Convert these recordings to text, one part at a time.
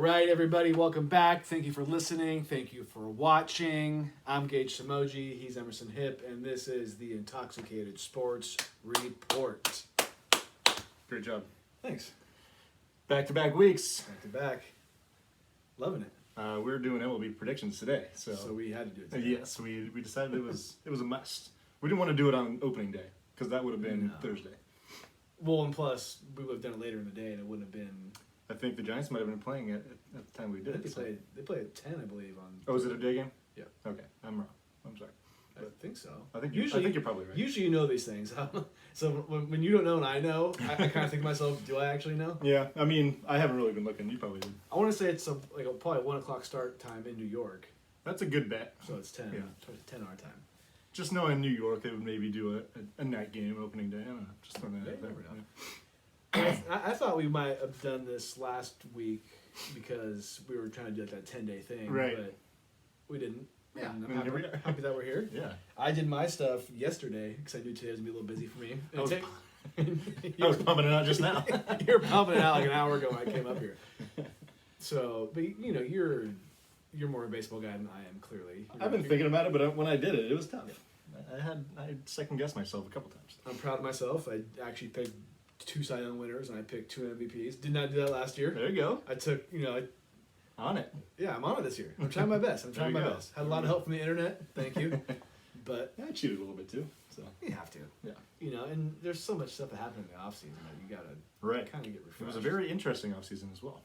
right, everybody, welcome back. Thank you for listening. Thank you for watching. I'm Gage Samoji. He's Emerson Hip, and this is the Intoxicated Sports Report. Great job. Thanks. Back-to-back weeks. Back to back. Loving it. We're doing MLB Predictions today. So we had to do it today. yes, we decided it was a must. We didn't want to do it on opening day because that would have been Thursday. Well, and plus, we would have done it later in the day, and it wouldn't have been... I think the Giants might have been playing at the time we did it. They played at 10, I believe. Oh, is it a day game? Yeah. Okay, I'm wrong. I'm sorry. I think so. I think you're probably right. Usually you know these things. So when you don't know and I know, I kind of think to myself, do I actually know? Yeah, I mean, I haven't really been looking. You probably did. I want to say it's probably 1 o'clock start time in New York. That's a good bet. So it's 10, Yeah. 10 our time. Just knowing New York, they would maybe do a night game opening day. I don't know. Just throwing that out there. Never know. I thought we might have done this last week because we were trying to do that 10-day thing, Right. but we didn't. Yeah, And and here we are. happy that we're here. Yeah. I did my stuff yesterday because I knew today was going to be a little busy for me. I was pumping it out just now. You're pumping it out like an hour ago when I came up here. So, but you know, you're more a baseball guy than I am, clearly. I've been thinking about it, but when I did it, it was tough. I second guessed myself a couple times. I'm proud of myself. I actually picked 2 Cy Young winners and I picked 2 MVPs. Did not do that last year. There you go. I took, On it. yeah, I'm on it this year. I'm trying my best. There you go. Had a lot of help from the internet. Thank you. But Yeah, I cheated a little bit too. So you have to. yeah. And there's so much stuff that happened in the offseason that you got to Right. kind of get refreshed. It was a very interesting offseason as well.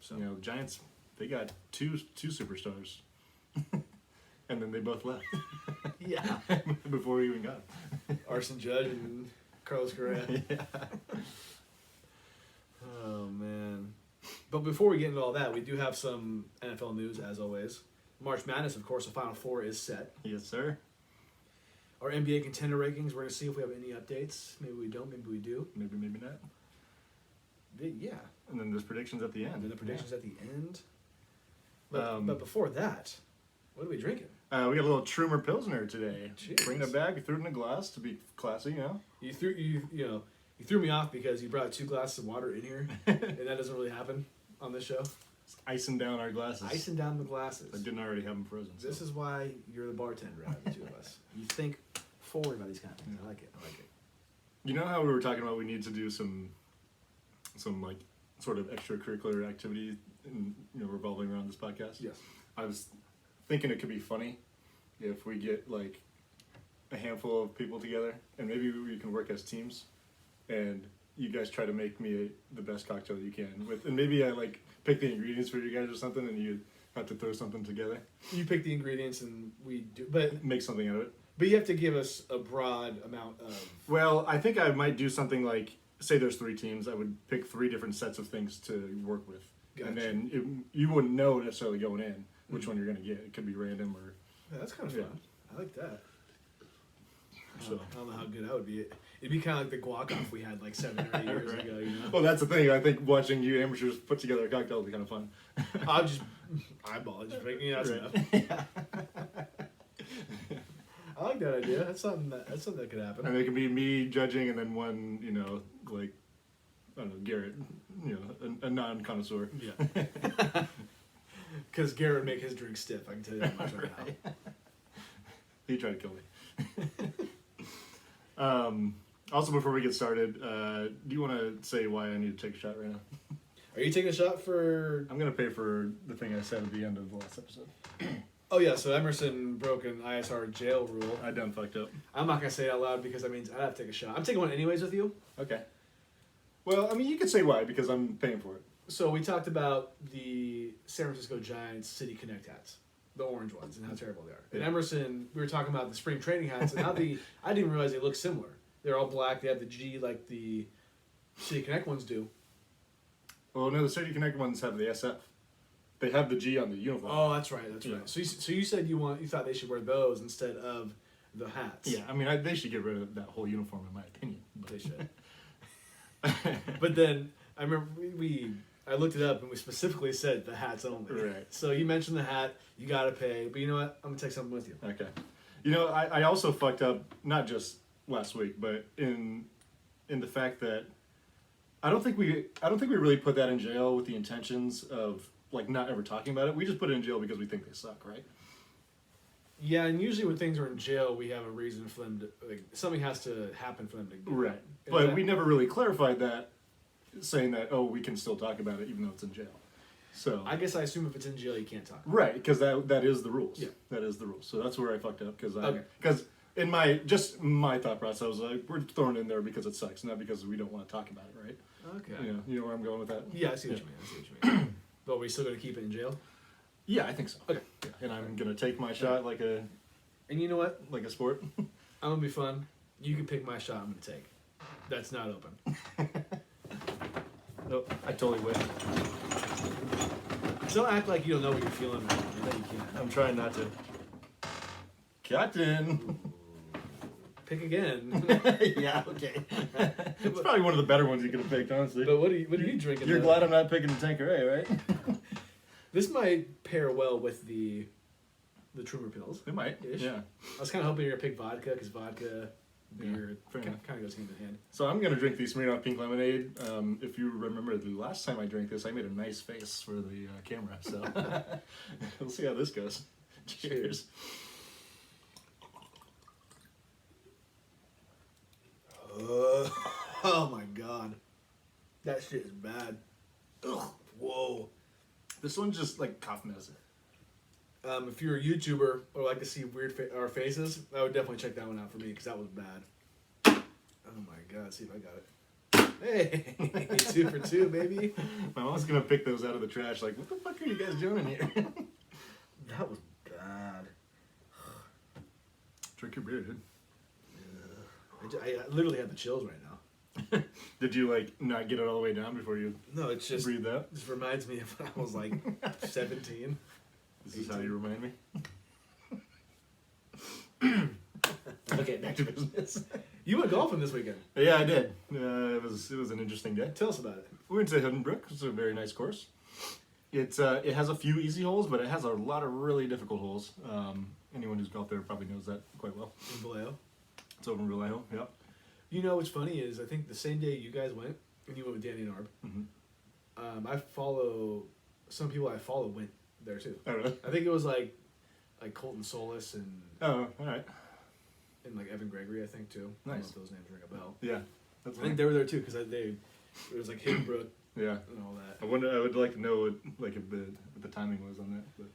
So, The Giants, they got two superstars, and then they both left yeah. before we even got them. Arson Judge and Carlos Correa. Yeah. Oh, man. But before we get into all that, we do have some NFL news, as always. March Madness, of course, the Final Four is set. Yes, sir. Our NBA contender rankings, we're going to see if we have any updates. Maybe we don't, maybe we do. Maybe not. Yeah. And then there's predictions at the end. And then the predictions at the end. But before that, what are we drinking? We got a little Trumer Pilsner today. Cheers. Bringing it back, threw it in a glass to be classy, You threw me off because you brought 2 glasses of water in here, and that doesn't really happen on this show. Just icing down our glasses. Icing down the glasses. I didn't already have them frozen. So. This is why you're the bartender out of the 2 of us. You think forward about these kind of things. I like it. You know how we were talking about we need to do some like sort of extracurricular activity revolving around this podcast? Yes. I was thinking it could be funny if we get like a handful of people together and maybe we can work as teams and you guys try to make me the best cocktail you can and maybe I like pick the ingredients for you guys or something and you have to throw something together. You pick the ingredients and we do, but Make something out of it. But you have to give us a broad amount of... Well, I think I might do something like, say there's 3 teams, I would pick 3 different sets of things to work with. Gotcha. And then you wouldn't know necessarily going in which one you're going to get. It could be random or... Yeah, that's kind of fun. I like that. So. I don't know how good that would be. It'd be kind of like the guac-off we had like 7 or 8 years Right. ago, Well, that's the thing. I think watching you amateurs put together a cocktail would be kind of fun. I'll just eyeball it, just make me out stuff. I like that idea. That's something that could happen. And it could be me judging and then one, like, I don't know, Garrett, a non-connoisseur. Yeah. Because Garrett would make his drink stiff, I can tell you that much right now. He tried to kill me. Also, before we get started, do you want to say why I need to take a shot right now? Are you taking a shot for... I'm going to pay for the thing I said at the end of the last episode. Oh, yeah, so Emerson broke an ISR jail rule. I done fucked up. I'm not going to say it out loud because that means I have to take a shot. I'm taking one anyways with you. Okay. Well, I mean, you could say why, because I'm paying for it. So we talked about the San Francisco Giants City Connect hats, the orange ones, and how terrible they are. And Emerson, we were talking about the spring training hats, and how I didn't even realize they look similar. They're all black. They have the G like the City Connect ones do. Well, no, the City Connect ones have the SF. They have the G on the uniform. Oh, that's right. That's right. So you said you thought they should wear those instead of the hats. Yeah, I mean, they should get rid of that whole uniform, in my opinion. But. They should. But then I remember I looked it up and we specifically said the hats only. Right. So you mentioned the hat. You got to pay. But you know what? I'm gonna take something with you. Okay. I also fucked up not just last week, but in the fact that I don't think we really put that in jail with the intentions of like not ever talking about it. We just put it in jail because we think they suck, right? Yeah, and usually when things are in jail, we have a reason for them to like something has to happen for them to get Right. But we never really clarified that, saying that we can still talk about it even though it's in jail. So I guess I assume if it's in jail, you can't talk. Right, because that is the rules. Yeah, that is the rules. So that's where I fucked up because Okay. in my thought process, I was like, we're throwing it in there because it sucks, not because we don't want to talk about it, right? Okay. You know where I'm going with that? Yeah, I see what you mean. But are we still going to keep it in jail? Yeah, I think so. Okay. Yeah, and I'm gonna take my shot like a And you know what? like a sport. I'm gonna be fun. You can pick my shot. I'm gonna take. That's not open. No, I totally would. Don't act like you don't know what you're feeling right now. That you can't. I'm trying not to. Captain. Pick again. Yeah, okay. It's probably one of the better ones you could have picked, honestly. But what are you drinking? You're though? glad I'm not picking the Tanqueray, right? This might pair well with the Trooper pills. It might. Ish. Yeah. I was kind of hoping you were gonna pick vodka because vodka, beer, fair kind enough. of goes hand in hand. So I'm gonna drink the Smirnoff Pink Lemonade. If you remember the last time I drank this, I made a nice face for the camera. So we'll see how this goes. Cheers. Oh my god, that shit is bad. Ugh. Whoa. This one's just like cough medicine. If you're a YouTuber or like to see weird our faces, I would definitely check that one out for me because that was bad. Oh my god, see if I got it. Hey, 2 for 2, baby. My mom's gonna pick those out of the trash. Like, what the fuck are you guys doing in here? That was bad. Drink your beer, dude. I literally have the chills right now. Did you like not get it all the way down before you No, it's just breathe out? This reminds me of when I was like 17. This is how you remind me. Okay, back to business. You went golfing this weekend. Yeah, I did. It was an interesting day. Tell us about it. We went to Hidden Brook. It's a very nice course. It has a few easy holes, but it has a lot of really difficult holes. Anyone who's golfed there probably knows that quite well. In Vallejo. It's over in Vallejo. Yep. You know what's funny is I think the same day you guys went, and you went with Danny and Arb, Mm-hmm. I follow some people I follow went there too. Oh, really? I think it was like Colton Solis and Oh, all right. like Evan Gregory, I think too. I don't know Nice. if those names ring a bell. Yeah. That's I think they were there too because it was like Hidden Brook Yeah. and all that. I would like to know what the timing was on that. But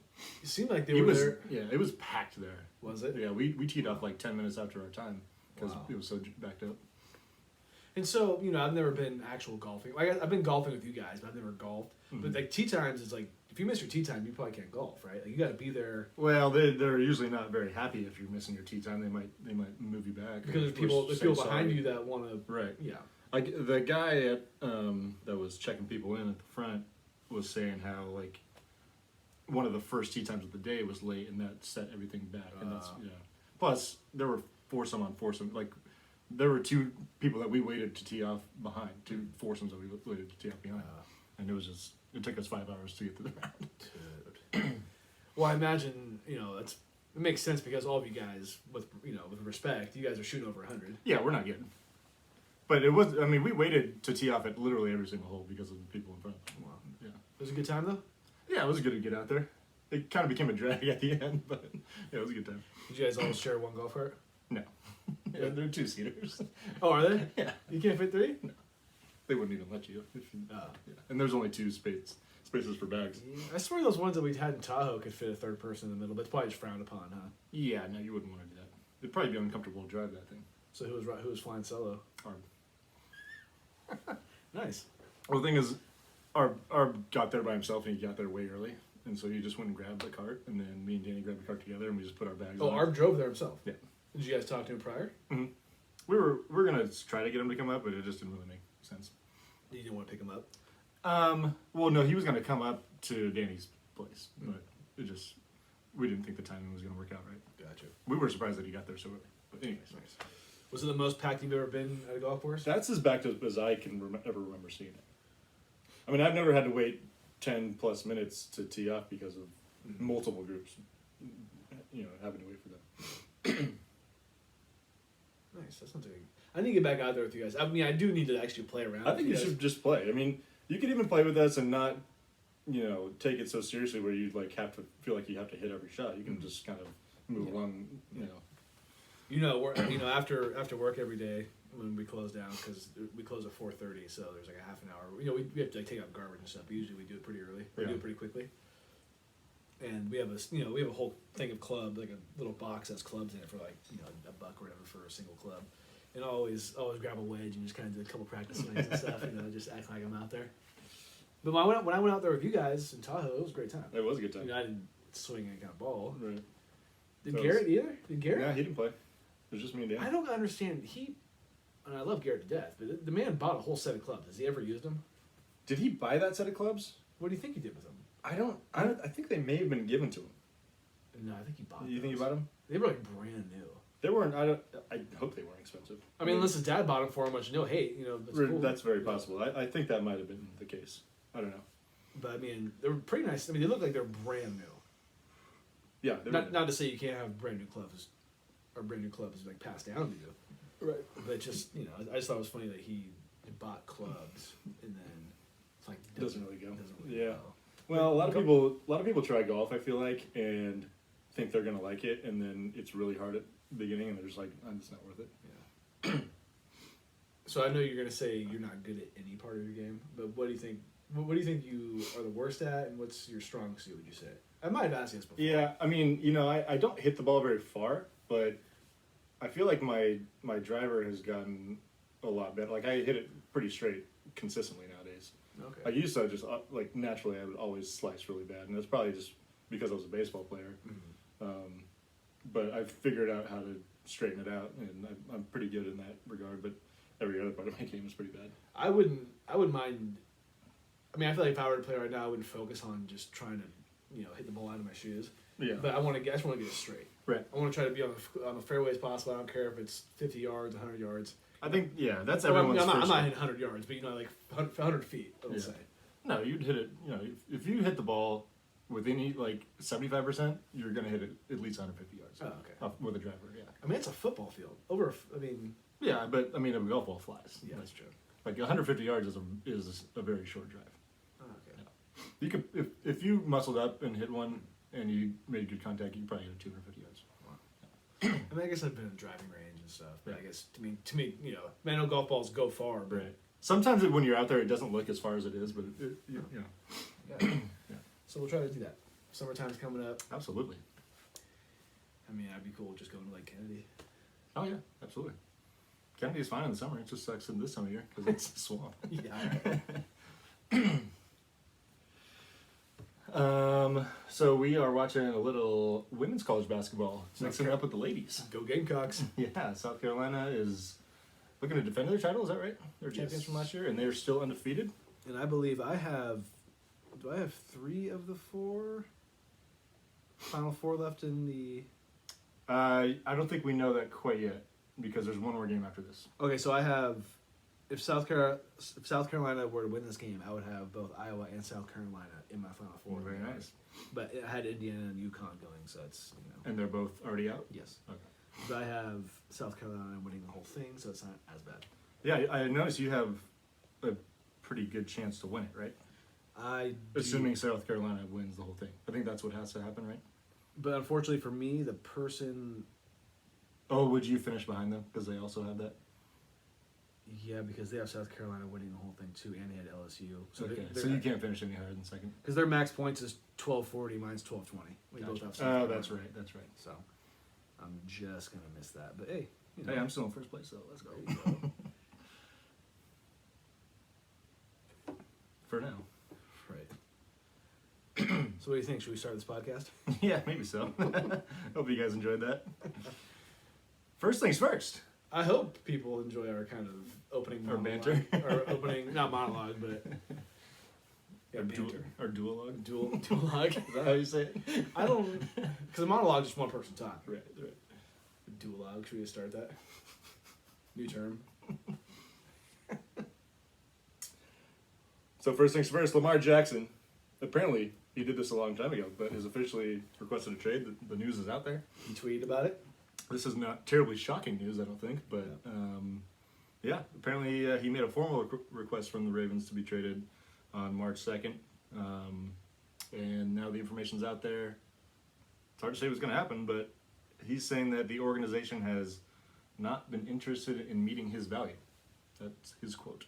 It seemed like they were there. Yeah, it was packed there. Was it? Yeah, we teed off like 10 minutes after our time because Wow. it was so backed up. And so, I've never been actual golfing. Like, I've been golfing with you guys, but I've never golfed. But like tee times, it's like if you miss your tee time, you probably can't golf, right? Like you got to be there. Well, they're usually not very happy if you're missing your tee time. They might move you back Because there's people behind you that want to. Right. Yeah. Like the guy at that was checking people in at the front was saying how like one of the first tee times of the day was late and that set everything back. And that's Plus there were foursome on foursome. Like there were 2 people that we waited to tee off behind, 2 foursomes that we waited to tee off behind, and it took us 5 hours to get to the round. Well, I imagine it makes sense because all of you guys, with respect, you guys are shooting over 100. Yeah, we're not good. But it was. I mean, we waited to tee off at literally every single hole because of the people in front of us. Wow. Yeah. It was a good time though. Yeah, it was good to get out there. It kind of became a drag at the end, but yeah, it was a good time. Did you guys all share one golf cart? No, yeah, they're 2-seaters. Oh, are they? Yeah, You can't fit 3? no, they wouldn't even let you. If you Oh. yeah. And there's only 2 spaces for bags. I swear those ones that we had in Tahoe could fit a third person in the middle, but it's probably just frowned upon, huh? Yeah, no, you wouldn't want to do that. It'd probably be uncomfortable to drive that thing. So who was flying solo? Arb. Nice. Well, the thing is, Arb got there by himself and he got there way early. And so he just went and grabbed the cart, and then me and Danny grabbed the cart together, and we just put our bags Oh, on. Arb drove there himself? Yeah. Did you guys talk to him prior? Mm-hmm. We were gonna try to get him to come up, but it just didn't really make sense. You didn't want to pick him up? Well, no, he was gonna come up to Danny's place, but we didn't think the timing was gonna work out right. Gotcha. We were surprised that he got there so early. But anyways, Was it the most packed you've ever been at a golf course? that's as backed up as I can ever remember seeing it. I mean, I've never had to wait 10 plus minutes to tee off because of multiple groups, having to wait for them. Nice. That's not too. I need to get back out there with you guys. I mean, I do need to actually play around. I think you guys. should just play. I mean, you could even play with us and not, take it so seriously where you like have to feel like you have to hit every shot. You can just kind of move along, After work every day when we close down, because we close at 4:30, so there's like a half an hour. We have to take out garbage and stuff. But usually we do it pretty early. We do it pretty quickly. And we have a whole thing of club, like a little box that's clubs in it for like $1 or whatever for a single club. And I always grab a wedge and just kind of do a couple practice swings and stuff. Just act like I'm out there. But when I went out there with you guys in Tahoe, it was a great time. It was a good time. I didn't swing any kind of ball. Right. Did Garrett either? Did Garrett? Yeah, he didn't play. It was just me and Dan. I don't understand. And I love Garrett to death, but the man bought a whole set of clubs. Has he ever used them? Did he buy that set of clubs? What do you think he did with them? I think they may have been given to him. No, I think he bought them. You think he bought them? They were like brand new. They weren't. I hope they weren't expensive. I mean, unless his dad bought them for him, which no hate. That's cool. That's very possible. I think that might have been the case. I don't know. But I mean, they were pretty nice. I mean, they look like they're brand new. Yeah. Not to say you can't have brand new clubs, or brand new clubs like passed down to you. Right. But just I just thought it was funny that he bought clubs and then it's like doesn't really go. Yeah. Well, a lot of people try golf. I feel like and think they're gonna like it, and then it's really hard at the beginning, and they're just like, it's not worth it. Yeah. So I know you're gonna say you're not good at any part of your game, but what do you think? What do you think you are the worst at, and what's your strong suit? Would you say? I might have asked you this before. Yeah, I mean, I don't hit the ball very far, but I feel like my driver has gotten a lot better. Like I hit it pretty straight consistently nowadays. Okay. I used to just like naturally I would always slice really bad, and that's probably just because I was a baseball player. Mm-hmm. But I've figured out how to straighten it out, and I'm pretty good in that regard. But every other part of my game is pretty bad. I wouldn't mind. I mean, I feel like if I were to play right now, I wouldn't focus on just trying to, hit the ball out of my shoes. Yeah. But I just want to get it straight. Right. I want to try to be on the fairway as possible. I don't care if it's 50 yards, 100 yards. I think that's Well, everyone's. I'm not first hitting 100 yards, but like 100 feet. I would say. No, you'd hit it. If you hit the ball within like 75%, you're gonna hit it at least 150 yards. Oh, okay. With a driver, yeah. I mean, it's a football field. Yeah, but I mean, a golf ball flies. Yeah, that's true. Like 150 yards is a very short drive. Oh, okay. Yeah. You could if you muscled up and hit one and you made good contact, you could probably hit 250 yards. Wow. I mean, I guess I've been in driving range and stuff, but I guess to me, I know golf balls go far, but Right. Sometimes when you're out there, it doesn't look as far as it is, but Yeah. Yeah. So we'll try to do that. Summertime's coming up. Absolutely. I mean, I'd be cool just going to Lake Kennedy. Oh yeah, absolutely. Kennedy is fine in the summer. It just sucks in this time of year because it's a swamp. Yeah. So we are watching a little women's college basketball, mixing it up with the ladies. Go Gamecocks. Yeah, South Carolina is looking to defend their title. Is that right? They're champions from last year, and they're still undefeated. And I believe I have. Do I have 3 of the 4? Final 4 left in the. I don't think we know that quite yet because there's one more game after this. Okay, so I have. If South Carolina were to win this game, I would have both Iowa and South Carolina in my Final 4. Very nice. But I had Indiana and UConn going, so it's And they're both already out. Yes. Okay. But I have South Carolina winning the whole thing, so it's not as bad. Yeah, I noticed you have a pretty good chance to win it, right? Assuming South Carolina wins the whole thing. I think that's what has to happen, right? But unfortunately for me, the person. Oh, would you finish behind them because they also have that? Yeah, because they have South Carolina winning the whole thing too, and they had LSU. So okay, so you can't finish any higher than second. Because their max points is 1240, mine's 1220. We both have South Oh, Carolina. that's right. That's right. So I'm just gonna miss that. But hey, Hey, I'm still in first place, so let's go. For now. Right. So what do you think? Should we start this podcast? Yeah, maybe so. Hope you guys enjoyed that. First things first. I hope people enjoy our kind of opening Our monologue. banter. Or opening, not monologue, but yeah, banter. Our duologue. Duologue. Is that how you say it? I don't, because a monologue is just one person talking. Right, right. Duologue, should we start that? New term. So first things first, Lamar Jackson. Apparently, he did this a long time ago, but has officially requested a trade. The news is out there. He tweeted about it. This is not terribly shocking news, I don't think, but Yeah, apparently he made a formal request from the Ravens to be traded on March 2nd. And now the information's out there. It's hard to say what's going to happen, but he's saying that the organization has not been interested in meeting his value. That's his quote.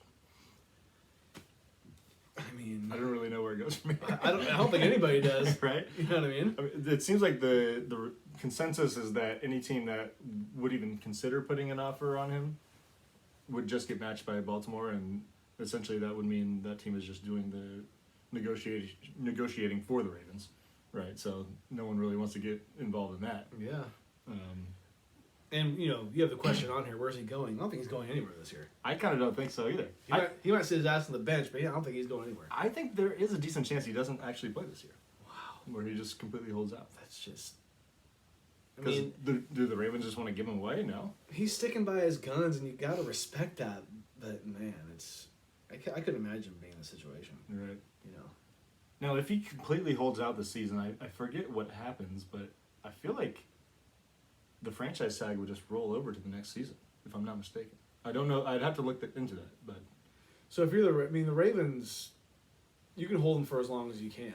I mean, I don't really know where it goes from here. I don't think anybody does. Right? You know what I mean? It seems like the consensus is that any team that would even consider putting an offer on him would just get matched by Baltimore, and essentially that would mean that team is just doing the negotiating for the Ravens, right? So no one really wants to get involved in that. Yeah. And, you know, you have the question on here, where's he going? I don't think he's going anywhere this year. I kind of don't think so either. He might sit his ass on the bench, but yeah, I don't think he's going anywhere. I think there is a decent chance he doesn't actually play this year. Wow. Where he just completely holds out. That's just... I Because mean, do the Ravens just want to give him away? No. he's sticking by his guns, and you got to respect that. But, man, it's... I couldn't imagine being in this situation, Right. you know. Now, if he completely holds out this season, I forget what happens, but I feel like the franchise tag would just roll over to the next season, if I'm not mistaken. I don't know. I'd have to look into that, but So if you're the Ravens, you can hold him for as long as you can,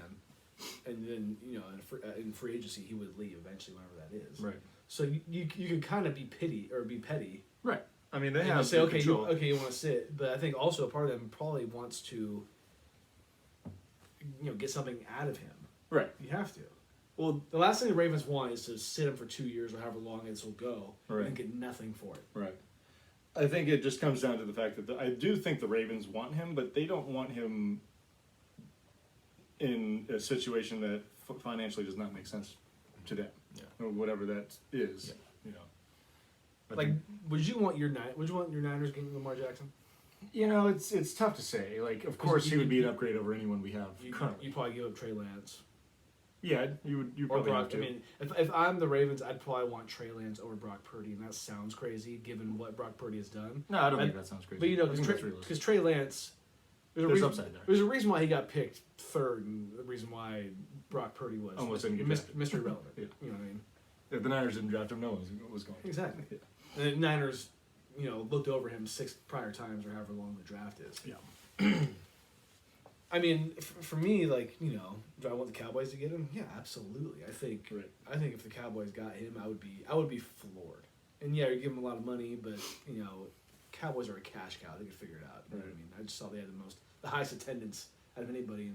and then, you know, in free agency he would leave eventually, whenever that is. right. So you can kind of be petty. Right. I mean, they And have you say, okay, control. you want to sit, but I think also a part of them probably wants to, you know, get something out of him. Right. You have to. Well, The last thing the Ravens want is to sit him for 2 years or however long this will go, Right. and get nothing for it. right. I think it just comes down to the fact that I do think the Ravens want him, but they don't want him in a situation that financially does not make sense to them, or whatever that is. You know, I Like, think- would you want your Niners getting Lamar Jackson? you know, it's tough to say. Like, of course, he would be an upgrade over anyone we have currently. You probably give up Trey Lance. Yeah, you would. You Or probably Brock. have to. I mean, if I'm the Ravens, I'd probably want Trey Lance over Brock Purdy, and that sounds crazy given what Brock Purdy has done. No, I don't think that sounds crazy. But you know, I think that's realistic. because Trey Lance, There's upside there. There's a reason why he got picked third, and the reason why Brock Purdy was Almost didn't get drafted. Mr. Irrelevant. Yeah. You know what I mean? If the Niners didn't draft him, no one was going to. Exactly. Yeah. And the Niners, you know, looked over him 6 prior times or however long the draft is. Yeah. I mean, for me, like, you know, do I want the Cowboys to get him? Yeah, absolutely. I think if the Cowboys got him, I would be floored. And yeah, you give him a lot of money, but you know, Cowboys are a cash cow. They can figure it out. You know what I mean? I just saw they had the highest attendance out of anybody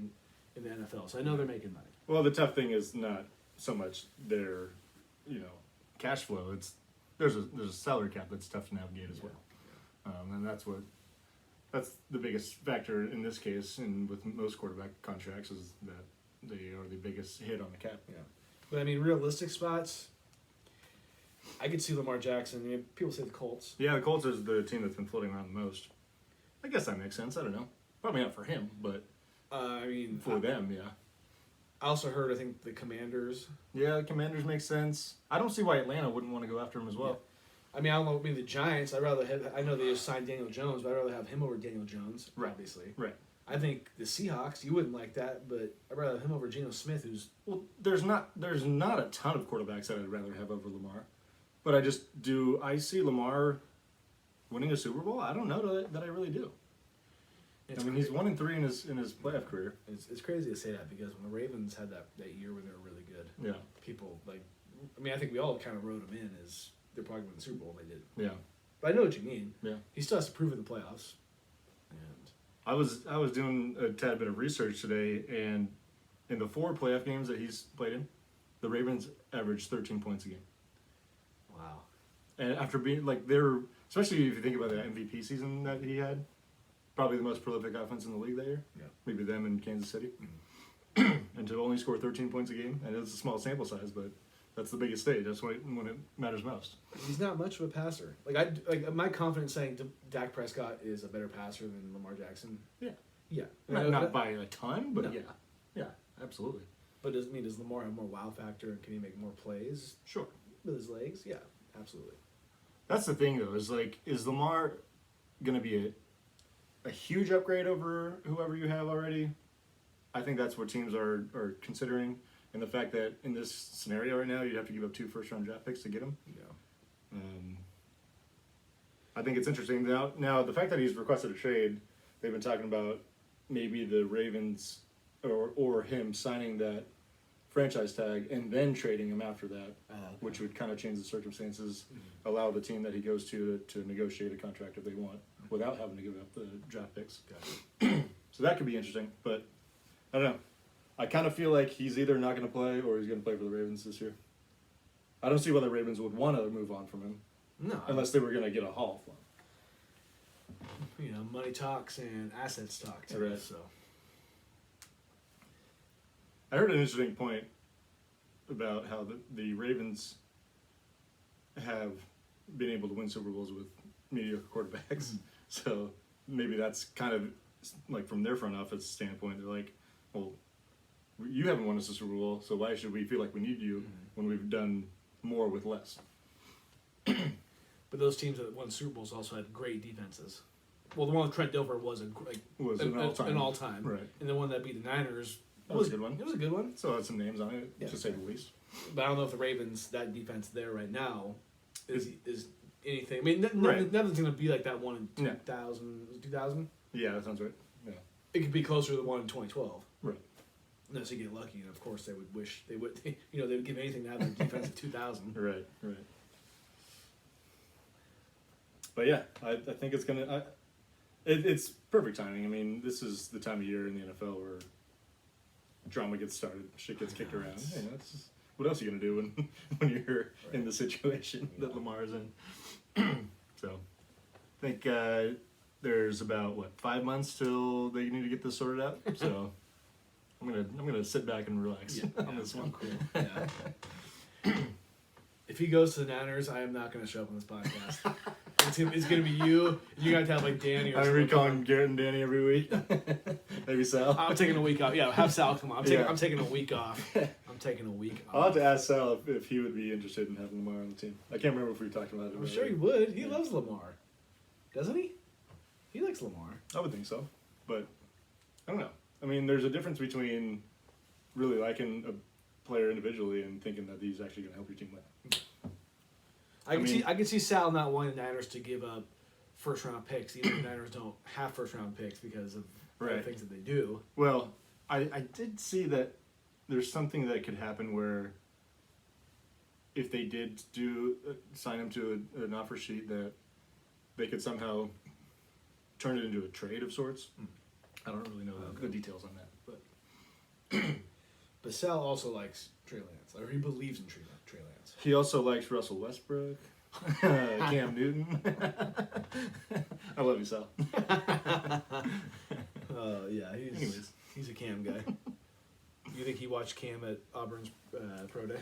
in the NFL, so I know they're making money. Well, the tough thing is not so much their, you know, cash flow. It's there's a salary cap that's tough to navigate as well, and that's the biggest factor in this case, and with most quarterback contracts, is that they are the biggest hit on the cap. Yeah, but I mean, realistic spots. I could see Lamar Jackson. I mean, people say the Colts. Yeah, the Colts is the team that's been floating around the most. I guess that makes sense. I don't know. Probably not for him, but I mean, for them, yeah. I also heard, I think, the Commanders. Yeah, the Commanders make sense. I don't see why Atlanta wouldn't want to go after him as well. I mean, I don't know. Maybe the Giants. I know they just signed Daniel Jones, but I'd rather have him over Daniel Jones. Right. Obviously. Right. I think the Seahawks. You wouldn't like that, but I'd rather have him over Geno Smith, who's Well, there's not a ton of quarterbacks that I'd rather have over Lamar, but I see Lamar winning a Super Bowl? I don't know that I really do. I mean, he's 1-3 in his playoff career. It's crazy to say that because when the Ravens had that year when they were really good, Yeah. people like, I mean, I think we all kind of wrote him in as they're probably going to the Super Bowl. They did. Yeah. But I know what you mean. Yeah. He still has to prove in the playoffs. And I was doing a tad bit of research today, and in the 4 playoff games that he's played in, the Ravens averaged 13 points a game. wow. And after being like they're, especially if you think about the MVP season that he had, probably the most prolific offense in the league that year. Yeah. Maybe them in Kansas City. And to only score 13 points a game, and it's a small sample size, but that's the biggest stage. That's when it matters most. He's not much of a passer. My confidence saying Dak Prescott is a better passer than Lamar Jackson. Yeah. Yeah. Not by a ton, but No. yeah, absolutely. But does Lamar have more wow factor and can he make more plays Sure. with his legs? Yeah, absolutely. That's the thing, though, is Lamar going to be a huge upgrade over whoever you have already? I think that's what teams are considering. And the fact that in this scenario right now, you'd have to give up 2 first-round draft picks to get him. Yeah. I think it's interesting. Now, the fact that he's requested a trade, they've been talking about maybe the Ravens or him signing that franchise tag and then trading him after that, which would kind of change the circumstances, allow the team that he goes to negotiate a contract if they want without having to give up the draft picks. Gotcha. So that could be interesting, but I don't know. I kind of feel like he's either not going to play or he's going to play for the Ravens this year. I don't see why the Ravens would want to move on from him. No. Unless they were going to get a haul for him. You know, money talks and assets talk too. Right. So. I heard an interesting point about how the Ravens have been able to win Super Bowls with mediocre quarterbacks. So maybe that's kind of like from their front office standpoint. They're like, well, you haven't won us a Super Bowl, so why should we feel like we need you when we've done more with less? But those teams that won Super Bowls also had great defenses. Well, the one with Trent Dilfer was an all-time. Right. And the one that beat the Niners was a good one. It was a good one. So it had some names on it, to say the least. But I don't know if the Ravens, that defense there right now, is anything. I mean, nothing's going to be like that one in 2000. Was it 2000? Yeah, that sounds right. Yeah. It could be closer to the one in 2012. Right. Unless you get lucky, and of course they would wish they would. They would give anything to have their defense of 2000. Right. But yeah, I think it's gonna. It's perfect timing. I mean, this is the time of year in the NFL where drama gets started, shit gets kicked around. You know, it's just, what else are you gonna do when you're in the situation that Lamar is in? So, I think there's about 5 months till they need to get this sorted out. So, I'm gonna sit back and relax on this one. Cool. Yeah. If he goes to the Niners, I am not going to show up on this podcast. It's going to be you. You got to have like Danny or I'm going to be calling Garrett and Danny every week. Maybe Sal. I'm taking a week off. Yeah, have Sal come on. I'm taking a week off. I'm taking a week off. I'll have to ask Sal if he would be interested in having Lamar on the team. I can't remember if we were talking about it. I'm sure he would. He loves Lamar. Doesn't he? He likes Lamar. I would think so. But I don't know. I mean, there's a difference between really liking a player individually and thinking that he's actually going to help your team win. I can see Sal not wanting the Niners to give up first round picks, even if the Niners don't have first round picks because of the things that they do. Well, I did see that there's something that could happen where if they did sign him to an offer sheet, that they could somehow turn it into a trade of sorts. I don't really know the details on that, but Sal also likes Trey Lance, or he believes in Trey Lance. He also likes Russell Westbrook, Cam Newton. I love you, Sal. Yeah, he's a Cam guy. You think he watched Cam at Auburn's pro day?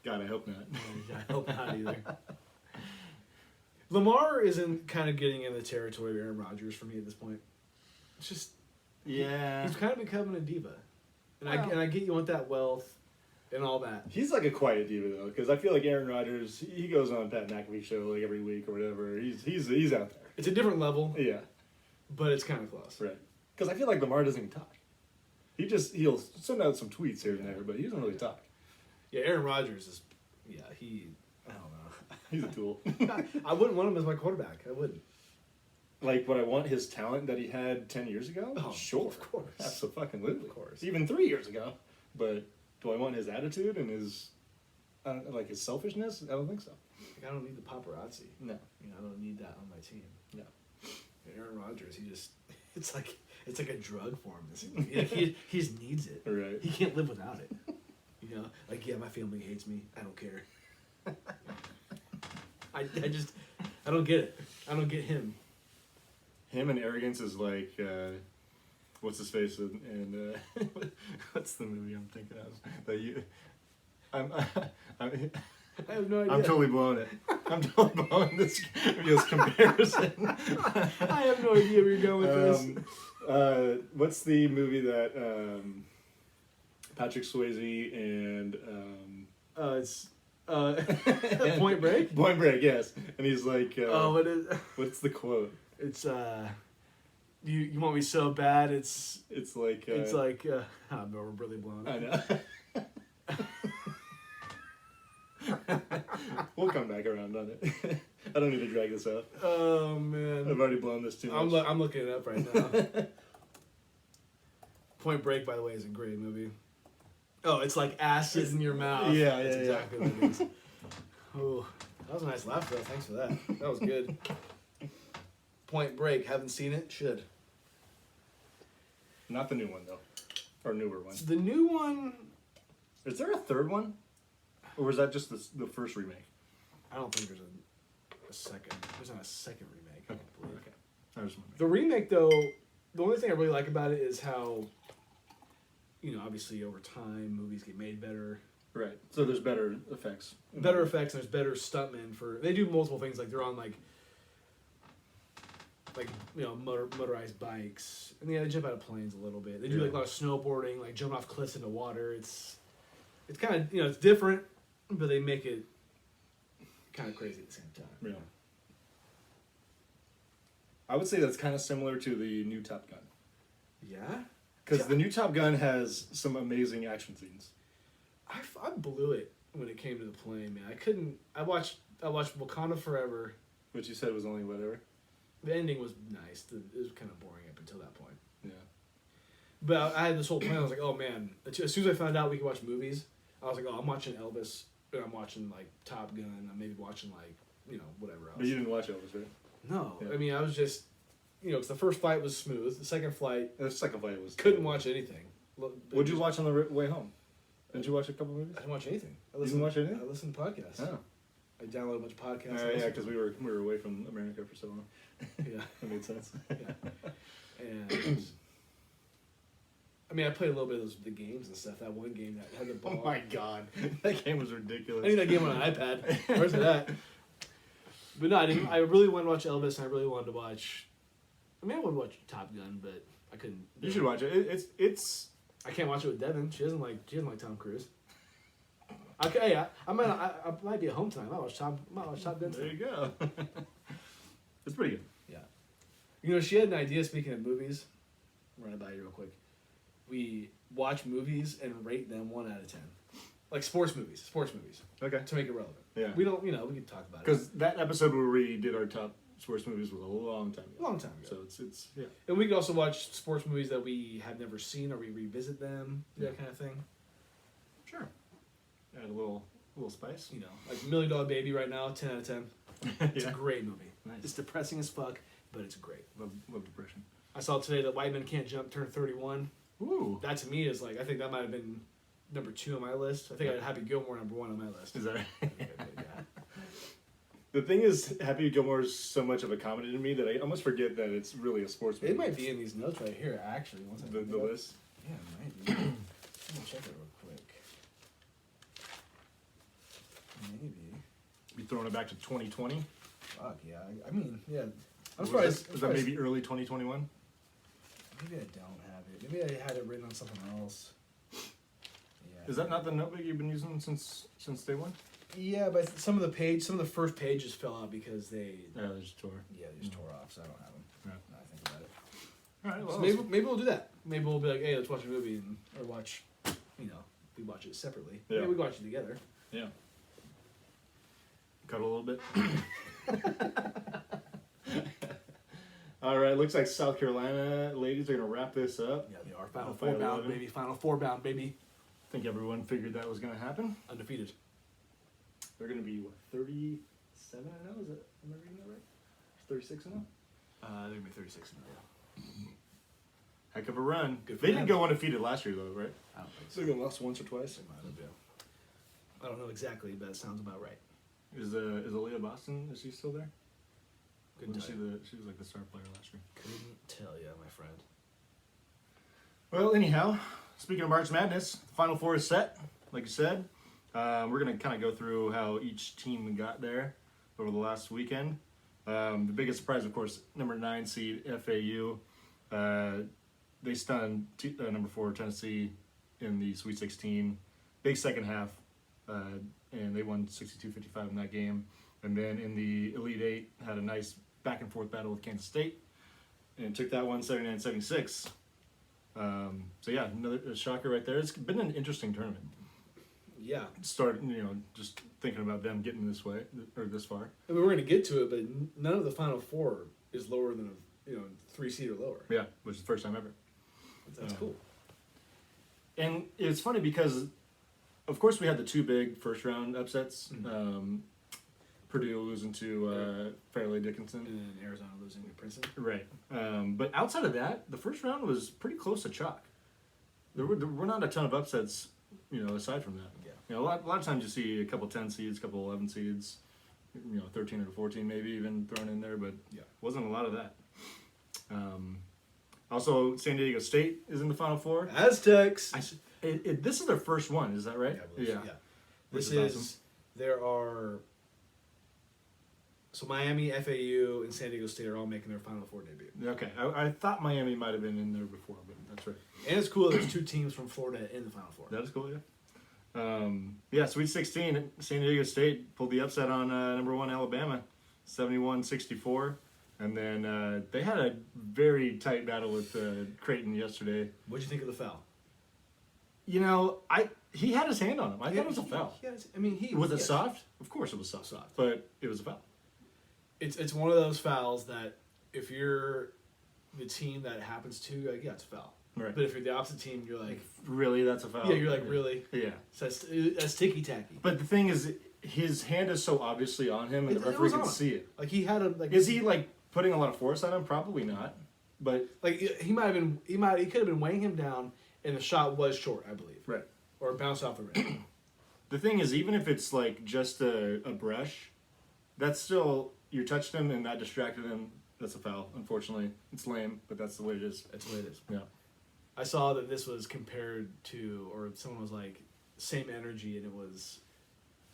God, I hope not. I hope not either. Lamar isn't kind of getting in the territory of Aaron Rodgers for me at this point. It's just he's kind of becoming a diva, and I get you want that wealth and all that. He's like a quiet diva though, because I feel like Aaron Rodgers, he goes on Pat McAfee show like every week or whatever. He's out there. It's a different level. Yeah, but it's kind of close. Right. Because I feel like Lamar doesn't even talk. He'll send out some tweets here and there, but he doesn't really talk. Yeah, Aaron Rodgers is. Yeah, I don't know. He's a tool. I wouldn't want him as my quarterback. I wouldn't. Like, would I want his talent that he had 10 years ago? Oh, sure. Of course. Absolutely. Of course. Even 3 years ago. But do I want his attitude and his selfishness? I don't think so. Like, I don't need the paparazzi. No. I don't need that on my team. No. And Aaron Rodgers, it's like a drug for him. He needs it. Right. He can't live without it. My family hates me. I don't care. I don't get it. I don't get him. Him and arrogance is like, what's his face? And what's the movie I'm thinking of? I have no idea. I'm totally blowing it. I'm totally blowing this comparison. I have no idea where you're going with this. What's the movie that Patrick Swayze and it's Point Break? Point Break, yes. And he's like, what is? What's the quote? It's you want me so bad. It's like I'm really blown. I know. We'll come back around on it. I don't need to drag this out. Oh man, I've already blown this too much. I'm looking it up right now. Point Break, by the way, is a great movie. Oh, it's like acid in your mouth. Yeah, That's yeah, exactly what it is. Oh, that was a nice laugh though. Thanks for that. That was good. Point Break. Haven't seen it. Should. Not the new one though, or newer one. The new one. Is there a third one, or was that just the first remake? I don't think there's a second. There's not a second remake. I don't believe. Okay. I was wondering. The remake, though, the only thing I really like about it is how, obviously over time movies get made better. Right. So there's better effects. Better effects, and there's better stuntmen for. They do multiple things, like they're on like motorized bikes, and they jump out of planes a little bit. They do like a lot of snowboarding, like jumping off cliffs into water. It's kind of it's different, but they make it kind of crazy at the same time. Yeah. I would say that's kind of similar to the new Top Gun. Yeah. Because the new Top Gun has some amazing action scenes. I blew it when it came to the plane, man. I couldn't. I watched Wakanda Forever. Which you said was only whatever. The ending was nice. It was kind of boring up until that point. Yeah. But I had this whole plan. I was like, oh man. As soon as I found out we could watch movies, I was like, oh, I'm watching Elvis, and I'm watching like Top Gun. I'm maybe watching like whatever else. But you didn't watch Elvis, right? No, Yeah. I mean I was just because the first flight was smooth. The second flight, The second flight was. couldn't watch anything. What'd you watch on the way home? Didn't you watch a couple movies? I didn't watch anything. Didn't watch anything? I listened to podcasts. Oh. I downloaded a bunch of podcasts. Yeah, because we were away from America for so long. Yeah. That made sense. Yeah. And I mean, I played a little bit of the games and stuff. That one game that had the ball. Oh my god, that game was ridiculous. I think that game on an iPad. Where's it at? But no, I didn't. I really wanted to watch Elvis, and I really wanted to watch. I mean, I wanted to watch Top Gun, but I couldn't. You should watch it. It's. I can't watch it with Devin. She doesn't like Tom Cruise. Okay, yeah, I might be at home tonight. I might watch Top Gun. There you go. It's pretty good. Yeah. She had an idea. Speaking of movies, run it by you real quick. We watch movies and rate them 1 out of 10, like sports movies. Okay. To make it relevant. Yeah. We don't. We can talk about it. Because that episode where we did our top sports movies was a long time ago. Long time ago. So it's yeah. And we could also watch sports movies that we have never seen, or we revisit them, that kind of thing. Sure. Add a little spice. Like $1 Million Baby right now, 10 out of 10. It's a great movie. Nice. It's depressing as fuck, but it's great. Love depression. I saw today that White Men Can't Jump turned 31. Ooh. That to me is like, I think that might have been number 2 on my list. I think I had Happy Gilmore number 1 on my list. Is that right? Yeah. The thing is, Happy Gilmore is so much of a comedy to me that I almost forget that it's really a sports movie. It might be in these notes right here, actually. Once I The list. Yeah, it might be. Let me check it real quick. Maybe. Be throwing it back to 2020. Fuck yeah. I mean, yeah. I'm Was surprised. that maybe early 2021? Maybe I don't have it. Maybe I had it written on something else. Yeah. Is that not the notebook you've been using since day one? Yeah, but some of the first pages fell out because they. Yeah, they just tore. Yeah, they just tore off, so I don't have them. Yeah. Now I think about it. All right. Well, So maybe we'll do that. Maybe we'll be like, hey, let's watch a movie or watch. We watch it separately. Yeah. Maybe we watch it together. yeah. Cut a little bit. All right. Looks like South Carolina ladies are gonna wrap this up. Yeah, they are. Final By Four bound, 11. baby. Final Four bound, baby. I think everyone figured that was gonna happen. Undefeated. They're gonna be 37-0. Is that? Am I reading that right? 36-0. They're gonna be 36 now. Heck of a run. Good for They didn't them. go undefeated last year though, right? I don't think so. They're gonna lost once or twice. They might have, yeah. I don't know exactly, but it sounds about right. Is Aaliyah Boston? Is she still there? Couldn't Wasn't tell you. she was like the star player last year. Couldn't tell you, my friend. Well, anyhow, speaking of March Madness, the Final Four is set, like you said. We're going to kind of go through how each team got there over the last weekend. The biggest surprise, of course, number 9 seed FAU. They stunned number 4 Tennessee in the Sweet 16. Big second half, and they won 62-55 in that game. And then in the Elite Eight, had a nice back-and-forth battle with Kansas State and took that one 79-76. So yeah, another shocker right there. It's been an interesting tournament. Yeah. start, just thinking about them getting this way or this far. I mean, we're going to get to it, but none of the Final Four is lower than a 3 seed or lower. Yeah, which is the first time ever. That's cool. And it's funny because, of course, we had the two big first round upsets. Mm-hmm. Purdue losing to Fairleigh Dickinson. And then Arizona losing to Princeton. Right. But outside of that, the first round was pretty close to chalk. There were not a ton of upsets, aside from that. Yeah. A lot of times you see a couple 10 seeds, a couple 11 seeds, 13 or 14 maybe even thrown in there, but wasn't a lot of that. Also, San Diego State is in the Final Four. Aztecs. This is their first one, is that right? Yeah. This is awesome. There are. So Miami, FAU, and San Diego State are all making their Final Four debut. Okay, I thought Miami might have been in there before, but that's right. And it's cool that there's 2 teams from Florida in the Final Four. That is cool, yeah. Sweet 16, San Diego State pulled the upset on number 1 Alabama, 71-64. And then they had a very tight battle with Creighton yesterday. What'd you think of the foul? He had his hand on him. I thought it was a foul. Was it soft? Of course it was soft. But it was a foul. It's one of those fouls that if you're the team that happens to, you're like, yeah, it's a foul. Right. But if you're the opposite team, you're like, really, that's a foul? Yeah, you're like, really? Yeah. So that's ticky-tacky. But the thing is, his hand is so obviously on him, and the referee can see it. Like, he had him, Is he, putting a lot of force on him? Probably not. But he could have been weighing him down, and the shot was short, I believe. Right. Or bounced off the rim. The thing is, even if it's just a brush, that's still, you touched him and that distracted him. That's a foul. Unfortunately, it's lame, but that's the way it is. That's the way it is. Yeah. I saw that this was compared to, or someone was like, same energy, and it was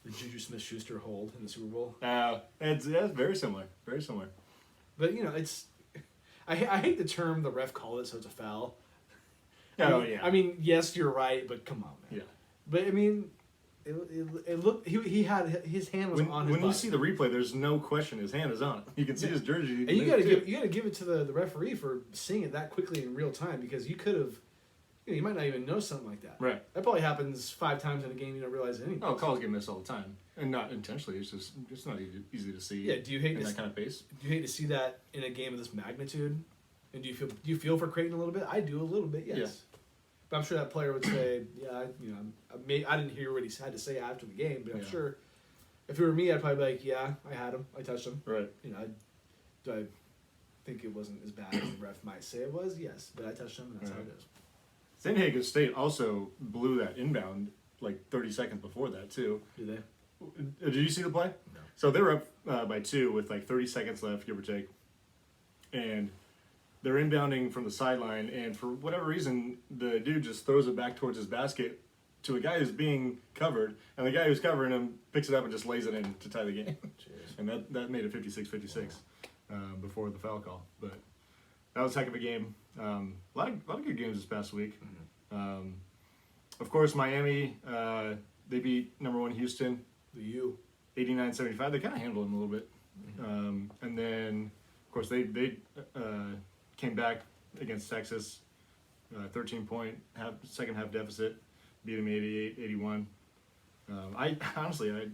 the Juju Smith-Schuster hold in the Super Bowl. It's very similar. Very similar. But, it's... I hate the term the ref called it, so it's a foul. Yeah. I mean, yes, you're right, but come on, man. Yeah. But, I mean, it looked... He had... His hand was on his body. When you see the replay, there's no question his hand is on it. You can see his jersey. And you gotta give it to the referee for seeing it that quickly in real time, because you could have... You might not even know something like that. Right. That probably happens 5 times in a game, you don't realize it anyway. Oh, calls get missed all the time. And not intentionally, it's not easy to see. Yeah, do you hate in that kind of pace? Do you hate to see that in a game of this magnitude? And do you feel for Creighton a little bit? I do a little bit, yes. Yeah. But I'm sure that player would say, yeah, I didn't hear what he had to say after the game, but I'm sure if it were me, I'd probably be like, yeah, I had him, I touched him. Right. Do I think it wasn't as bad as the ref might say it was? Yes, but I touched him, and that's how it is. San Diego State also blew that inbound 30 seconds before that too. Did they? Did you see the play? No. So they were up by 2 with 30 seconds left, give or take, and they're inbounding from the sideline, and for whatever reason, the dude just throws it back towards his basket to a guy who's being covered, and the guy who's covering him picks it up and just lays it in to tie the game. Cheers. And that made it 56-56 before the foul call. But that was a heck of a game. A lot of good games this past week. Mm-hmm. Of course, Miami, they beat number 1 Houston. The U. 89-75. They kind of handled them a little bit. Mm-hmm. And then, of course, they came back against Texas, 13-point second half deficit, beat them 88-81. I honestly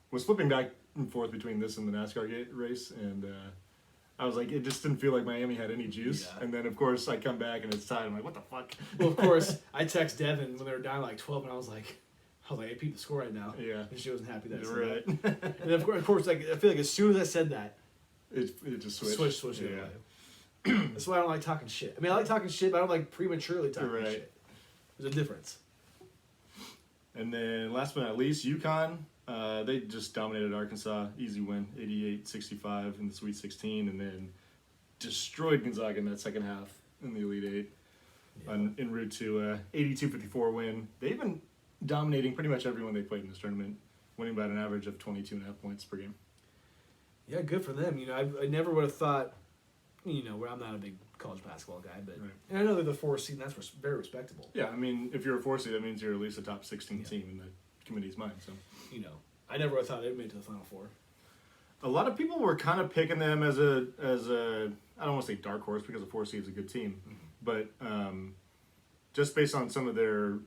was flipping back and forth between this and the NASCAR race, and I was like, it just didn't feel like Miami had any juice. Yeah. And then, of course, I come back and it's tied. I'm like, what the fuck? Well, of course, I text Devin when they were down 12, and I was like, I peeped the score right now. Yeah. And she wasn't happy that I said right. that. And of course, I feel like as soon as I said that, it just switched. Switched. Yeah. That's why I don't like talking shit. I mean, I like talking shit, but I don't like prematurely talking shit. There's a difference. And then, last but not least, UConn. They just dominated Arkansas. Easy win, 88-65 in the Sweet 16, and then destroyed Gonzaga in that second half in the Elite Eight. Yeah. En route to 82-54 win. They've been dominating pretty much everyone they played in this tournament, winning by an average of 22.5 points per game. Yeah, good for them. I never would have thought, where I'm not a big college basketball guy, but and I know they're the 4th seed, and that's very respectable. Yeah, I mean, if you're a 4 seed, that means you're at least a top 16 team in the committee's mind. So, I never would have thought they'd made it to the Final Four. A lot of people were kind of picking them as a I don't want to say dark horse because a 4 seed is a good team, but just based on some of their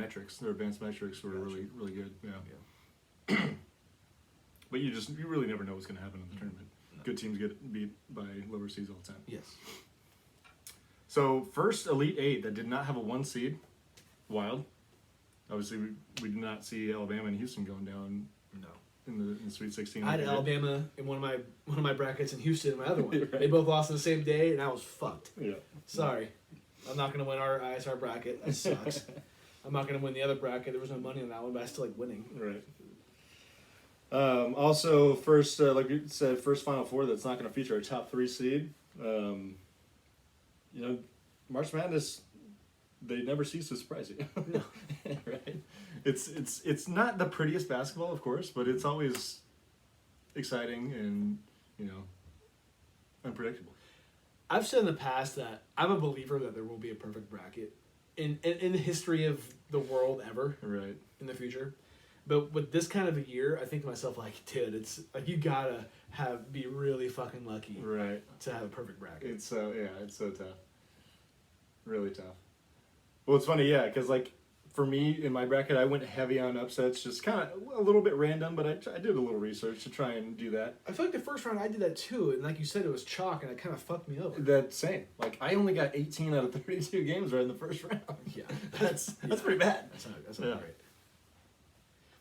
metrics, their advanced metrics were Gotcha. really good. Yeah. But you really never know what's going to happen in the tournament. No. Good teams get beat by lower seeds all the time. Yes. So first Elite Eight that did not have a 1 seed, wild. Obviously, we did not see Alabama and Houston going down No. in the Sweet 16. I had like they did. Alabama in one of my brackets and Houston in my other one. Right. They both lost on the same day, and I was fucked. Yeah. Sorry. I'm not going to win our ISR bracket. That sucks. I'm not going to win the other bracket. There was no money on that one, but I still like winning. Right. Also, first, like you said, first Final Four that's not going to feature a top 3 seed. March Madness, they never cease to surprise you. No. Right. It's not the prettiest basketball, of course, but it's always exciting and unpredictable. I've said in the past that I'm a believer that there will be a perfect bracket in the history of the world ever Right. in the future. But with this kind of a year, I think to myself, like, dude, it's like you gotta be really fucking lucky Right. to have a perfect bracket. It's so tough. Really tough. Well, it's funny, yeah, because like for me in my bracket, I went heavy on upsets, just kind of a little bit random, but I did a little research to try and do that. I feel like the first round I did that too, and like you said, it was chalk, and it kind of fucked me over. That same. Like I only got 18 out of 32 games right in the first round. Yeah, That's pretty bad. That's not great.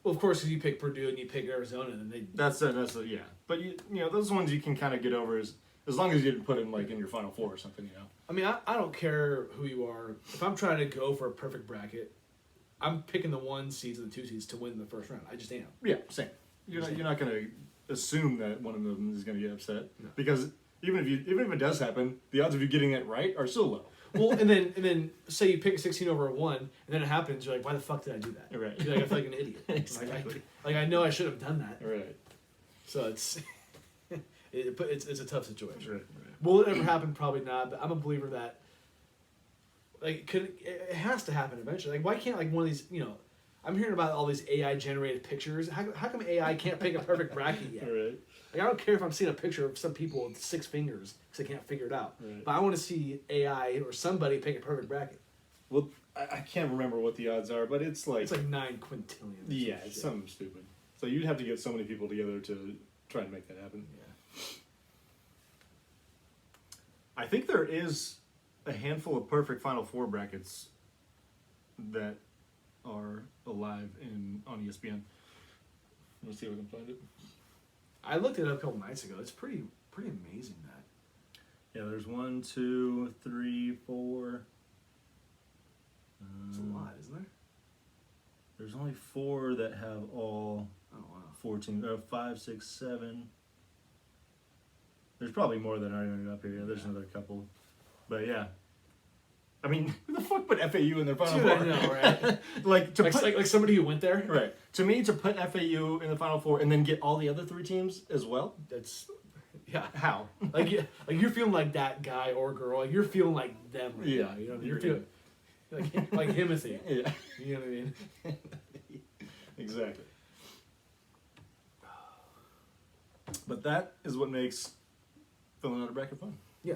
Well, of course, if you pick Purdue and you pick Arizona, then they. That's yeah. But you know those ones you can kind of get over as long as you didn't put them like in your Final Four or something, I mean, I don't care who you are. If I'm trying to go for a perfect bracket, I'm picking the 1 seeds and the 2 seeds to win the first round. I just am. Yeah, same. You're not going to assume that one of them is going to get upset because even if it does happen, the odds of you getting it right are still low. Well, and then say you pick 16 over a 1, and then it happens. You're like, why the fuck did I do that? Right. You're like, I feel like an idiot. Exactly. Like I know I should have done that. Right. So it's it's a tough situation. Right. Will it ever happen? Probably not. But I'm a believer that it has to happen eventually. Like why can't like one of these I'm hearing about all these AI generated pictures. How come AI can't pick a perfect bracket yet? Right. Like I don't care if I'm seeing a picture of some people with 6 fingers because they can't figure it out. Right. But I want to see AI or somebody pick a perfect bracket. Well, I can't remember what the odds are, but it's like 9 quintillion. yeah, it's something stupid. So you'd have to get so many people together to try and make that happen. Yeah. I think there is a handful of perfect Final Four brackets that are alive on ESPN. Let's see if I can find it. I looked it up a couple nights ago. It's pretty amazing that. Yeah, there's 1, 2, 3, 4. It's a lot, isn't there? There's only 4 that have all Oh wow. 14, 5, 6, 7. There's probably more that aren't even up here. Yeah, there's another couple. But yeah. I mean, who the fuck put FAU in their Final Dude, Four? I know, right? like somebody who went there. Right. To me, to put FAU in the Final Four and then get all the other 3 teams as well. That's yeah. How? like you're feeling like that guy or girl. Like you're feeling like them right Yeah, now. You know what I mean? You're you're feeling like Timothy. Yeah. You know what I mean? Exactly. But that is what makes filling out a bracket fun. Yeah.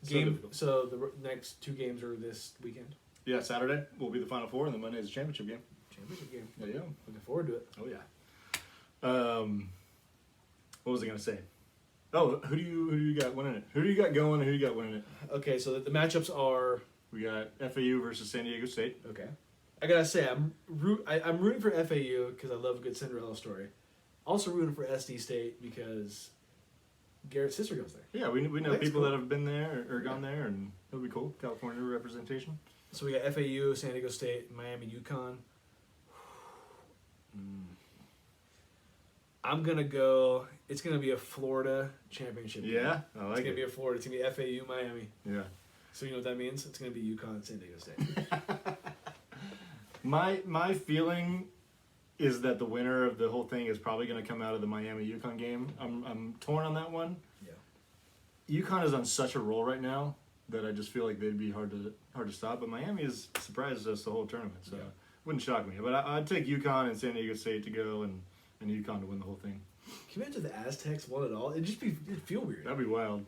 So Game. difficult. So the next 2 games are this weekend. Yeah, Saturday will be the Final Four, and then Monday is the championship game. Championship game. There you go. Looking forward to it. Oh yeah. What was I gonna say? Oh, who do you got winning it? Who do you got going? And who do you got winning it? Okay, so the matchups are We got FAU versus San Diego State. okay. I gotta say I'm rooting for FAU because I love a good Cinderella story. Also rooting for SD State because Garrett's sister goes there. Yeah, we know That's people cool. that have been there or gone there, and it'll be cool. California representation. So we got FAU, San Diego State, Miami, UConn. I'm gonna go. It's gonna be a Florida championship. game. Yeah, I It's like gonna it. be a Florida. It's gonna be FAU, Miami. Yeah. So you know what that means? It's gonna be UConn, San Diego State. My feeling is that the winner of the whole thing is probably going to come out of the Miami UConn game. I'm torn on that one. Yeah. UConn is on such a roll right now that I just feel like they'd be hard to stop. But Miami has surprised us the whole tournament, so Yeah. wouldn't shock me. But I'd take UConn and San Diego State to go and UConn to win the whole thing. Can you imagine if the Aztecs won it all? It'd feel weird. That'd be wild.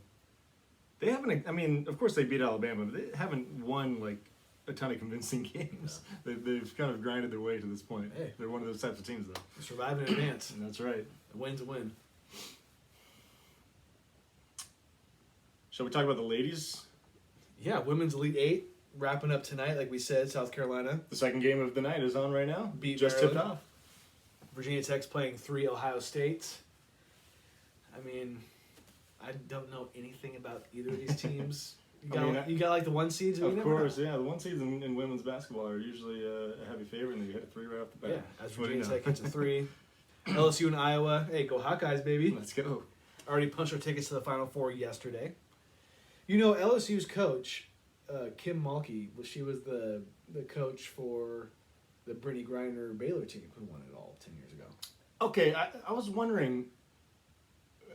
They haven't. I mean, of course they beat Alabama, but they haven't won like a ton of convincing games. They've kind of grinded their way to this point. Hey. They're one of those types of teams, though. Survive in advance. And that's right. A win's a win. Shall we talk about the ladies? Yeah, Women's Elite Eight wrapping up tonight, like we said, South Carolina. The second game of the night is on right now. Just tipped off. Virginia Tech's playing 3 Ohio States. I mean, I don't know anything about either of these teams. You got like the 1 seeds? Of course, yeah. The 1 seeds in women's basketball are usually a heavy favorite, and they hit a 3 right off the bat. Yeah, as Virginia Tech hits a 3. LSU and Iowa. Hey, go Hawkeyes, baby. Let's go. Already punched our tickets to the Final Four yesterday. You know, LSU's coach, Kim Mulkey, she was the coach for the Brittany Griner Baylor team who won it all 10 years ago. Okay, I was wondering,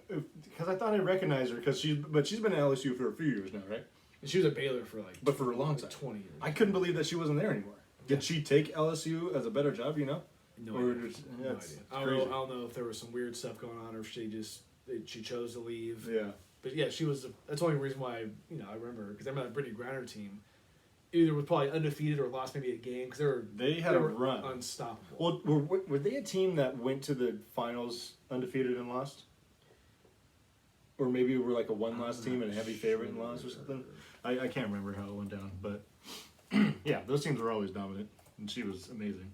because I thought I recognized her, but she's been at LSU for a few years now, right? And she was at Baylor for for a long time. 20 years. I couldn't believe that she wasn't there anymore. Did she take LSU as a better job, you know? No Or idea. just- No it's idea. crazy. I don't know if there was some weird stuff going on or if she chose to leave. Yeah. But yeah, she was. That's the only reason why I remember her, because I remember that Brittany Griner team either was probably undefeated or lost maybe a game because They had a were run. unstoppable. Well, were they a team that went to the finals undefeated and lost? Or maybe we're like a one-loss team and a heavy favorite and lost or something? I can't remember how it went down, but yeah, those teams were always dominant, and she was amazing.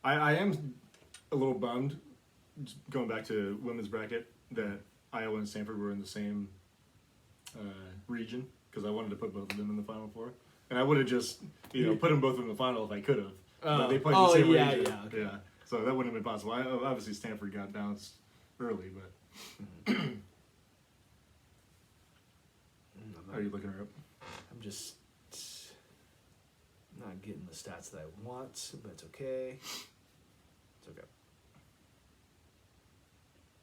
I am a little bummed, just going back to women's bracket, that Iowa and Stanford were in the same region, because I wanted to put both of them in the Final Four. And I would have just, put them both in the final if I could have. But they played the same region. Yeah, okay. Yeah. So that wouldn't have been possible. Obviously, Stanford got bounced early, but... Are you looking her up? I'm just not getting the stats that I want, but it's okay. It's okay.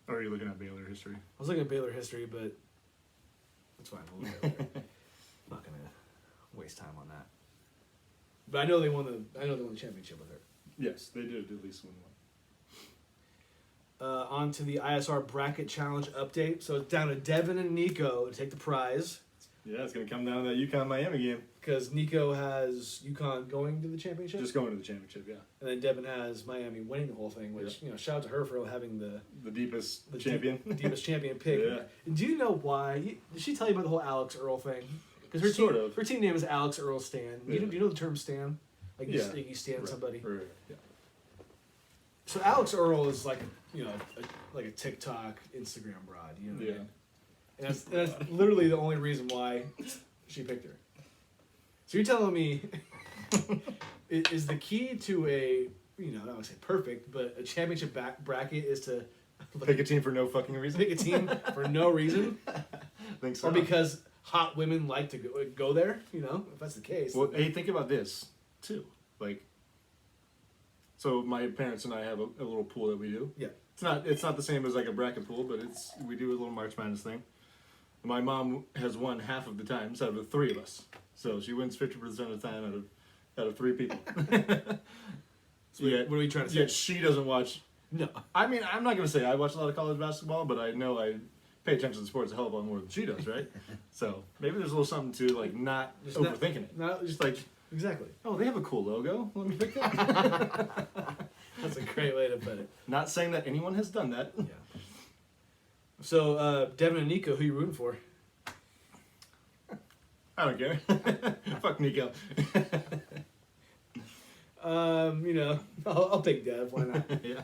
Or are you looking at Baylor history? I was looking at Baylor history, but it's fine. We'll look at it later. I'm not gonna waste time on that. But I know they won the championship with her. Yes, they did at least win one. On to the ISR bracket challenge update. So it's down to Devin and Nico to take the prize. Yeah, it's going to come down to that UConn-Miami game. Because Nico has UConn going to the championship. Just going to the championship, yeah. And then Devin has Miami winning the whole thing, which, shout out to her for having the deepest champion. Deepest champion pick. Yeah. Do you know why? Did she tell you about the whole Alex Earl thing? Because her team name is Alex Earl Stan. Yeah. Do you know the term Stan? Like you stand somebody. Right. Yeah. So Alex Earl is like a TikTok, Instagram broad. You know what I mean? And that's literally the only reason why she picked her. So you're telling me is the key to a I don't want to say perfect, but a championship bracket is to pick a team for no fucking reason. Pick a team for no reason. I think so. Or because hot women like to go there. If that's the case. Well, hey, think about this too. So my parents and I have a little pool that we do. Yeah. It's not the same as like a bracket pool, but we do a little March Madness thing. My mom has won half of the times out of the 3 of us, so she wins 50% of the time out of 3 people. So what are we trying to say? Yet she doesn't watch. No. I mean, I'm not gonna say I watch a lot of college basketball, but I know I pay attention to sports a hell of a lot more than she does, right? So maybe there's a little something to not overthinking it. Not just exactly. Oh, they have a cool logo. Let me pick that. That's a great way to put it. Not saying that anyone has done that. Yeah. So, Devin and Nico, who you rooting for? I don't care. Fuck Nico. I'll pick Dev. Why not? Yeah.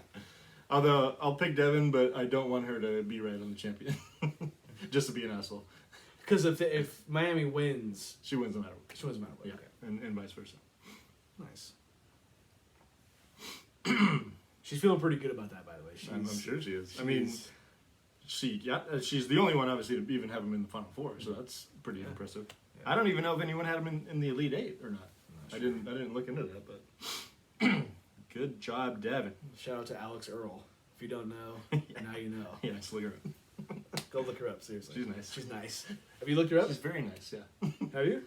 Although I'll pick Devin, but I don't want her to be right on the champion. Just to be an asshole. Because if Miami wins, she wins no matter what. She wins no matter what. Yeah. Okay. And vice versa. Nice. She's feeling pretty good about that, by the way. I'm sure she is. I mean, she's the only one, obviously, to even have him in the Final Four, so that's pretty impressive. Yeah. I don't even know if anyone had him in the Elite Eight or not. Sure. I didn't look into that, but good job, Devin. Shout out to Alex Earl. If you don't know, now you know. Yeah, just look her up. Go look her up, seriously. She's nice. She's nice. Have you looked her up? She's very nice, yeah. Have you?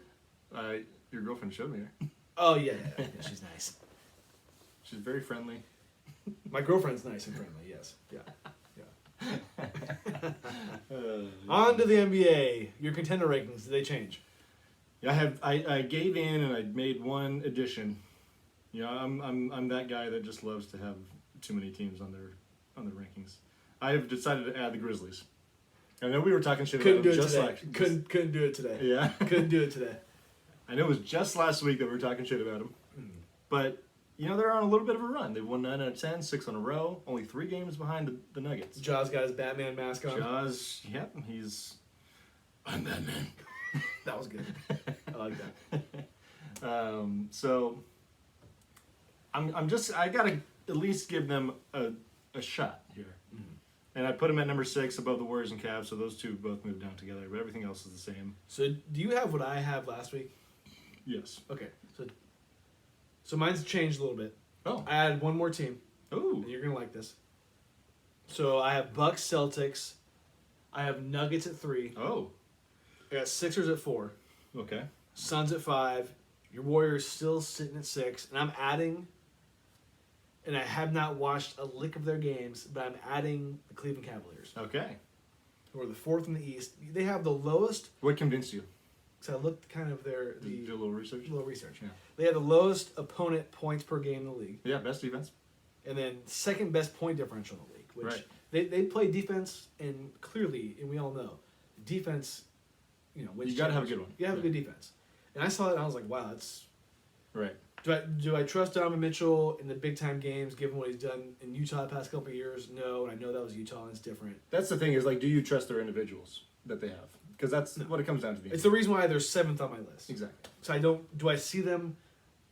Your girlfriend showed me her. Oh, yeah, she's nice. She's very friendly. My girlfriend's nice and friendly, yes. Yeah. On to the NBA. Your contender rankings, did they change? Yeah, I gave in and I made one addition. You know, I'm that guy that just loves to have too many teams on their rankings. I have decided to add the Grizzlies. I know we were talking shit Couldn't about do them it just today. like Couldn't do it today. Yeah. Couldn't do it today. I know it was just last week that we were talking shit about them. But you know, they're on a little bit of a run. They've won 9 out of 10, 6 in a row, only 3 games behind the Nuggets. Jaws got his Batman mask on. Jaws, yep, I'm Batman. That was good. I like that. So I gotta at least give them a shot here. Mm-hmm. And I put them at number 6 above the Warriors and Cavs, so those two both moved down together, but everything else is the same. So do you have what I have last week? Yes. Okay. So mine's changed a little bit. Oh. I added one more team. Ooh. And you're gonna like this. So I have Bucks, Celtics. I have Nuggets at 3. Oh. I got Sixers at 4. Okay. Suns at 5. Your Warriors still sitting at 6. And I'm adding, and I have not watched a lick of their games, but I'm adding the Cleveland Cavaliers, Okay. who are the 4th in the East. They have the lowest, What convinced you? because I looked kind of Did you do a little research? little research. Yeah. They have the lowest opponent points per game in the league. Yeah, best defense. And then second best point differential in the league, which Right. they play defense, and clearly, and we all know, defense, wins You gotta have a championships. good one. You have a Yeah. good defense. And I saw it and I was like, wow, that's... Right. Do I trust Donovan Mitchell in the big time games, given what he's done in Utah the past couple of years? No, and I know that was Utah and it's different. That's the thing is, like, do you trust their individuals that they have? Because that's what it comes down to. It's the reason why they're 7th on my list. Exactly. So do I see them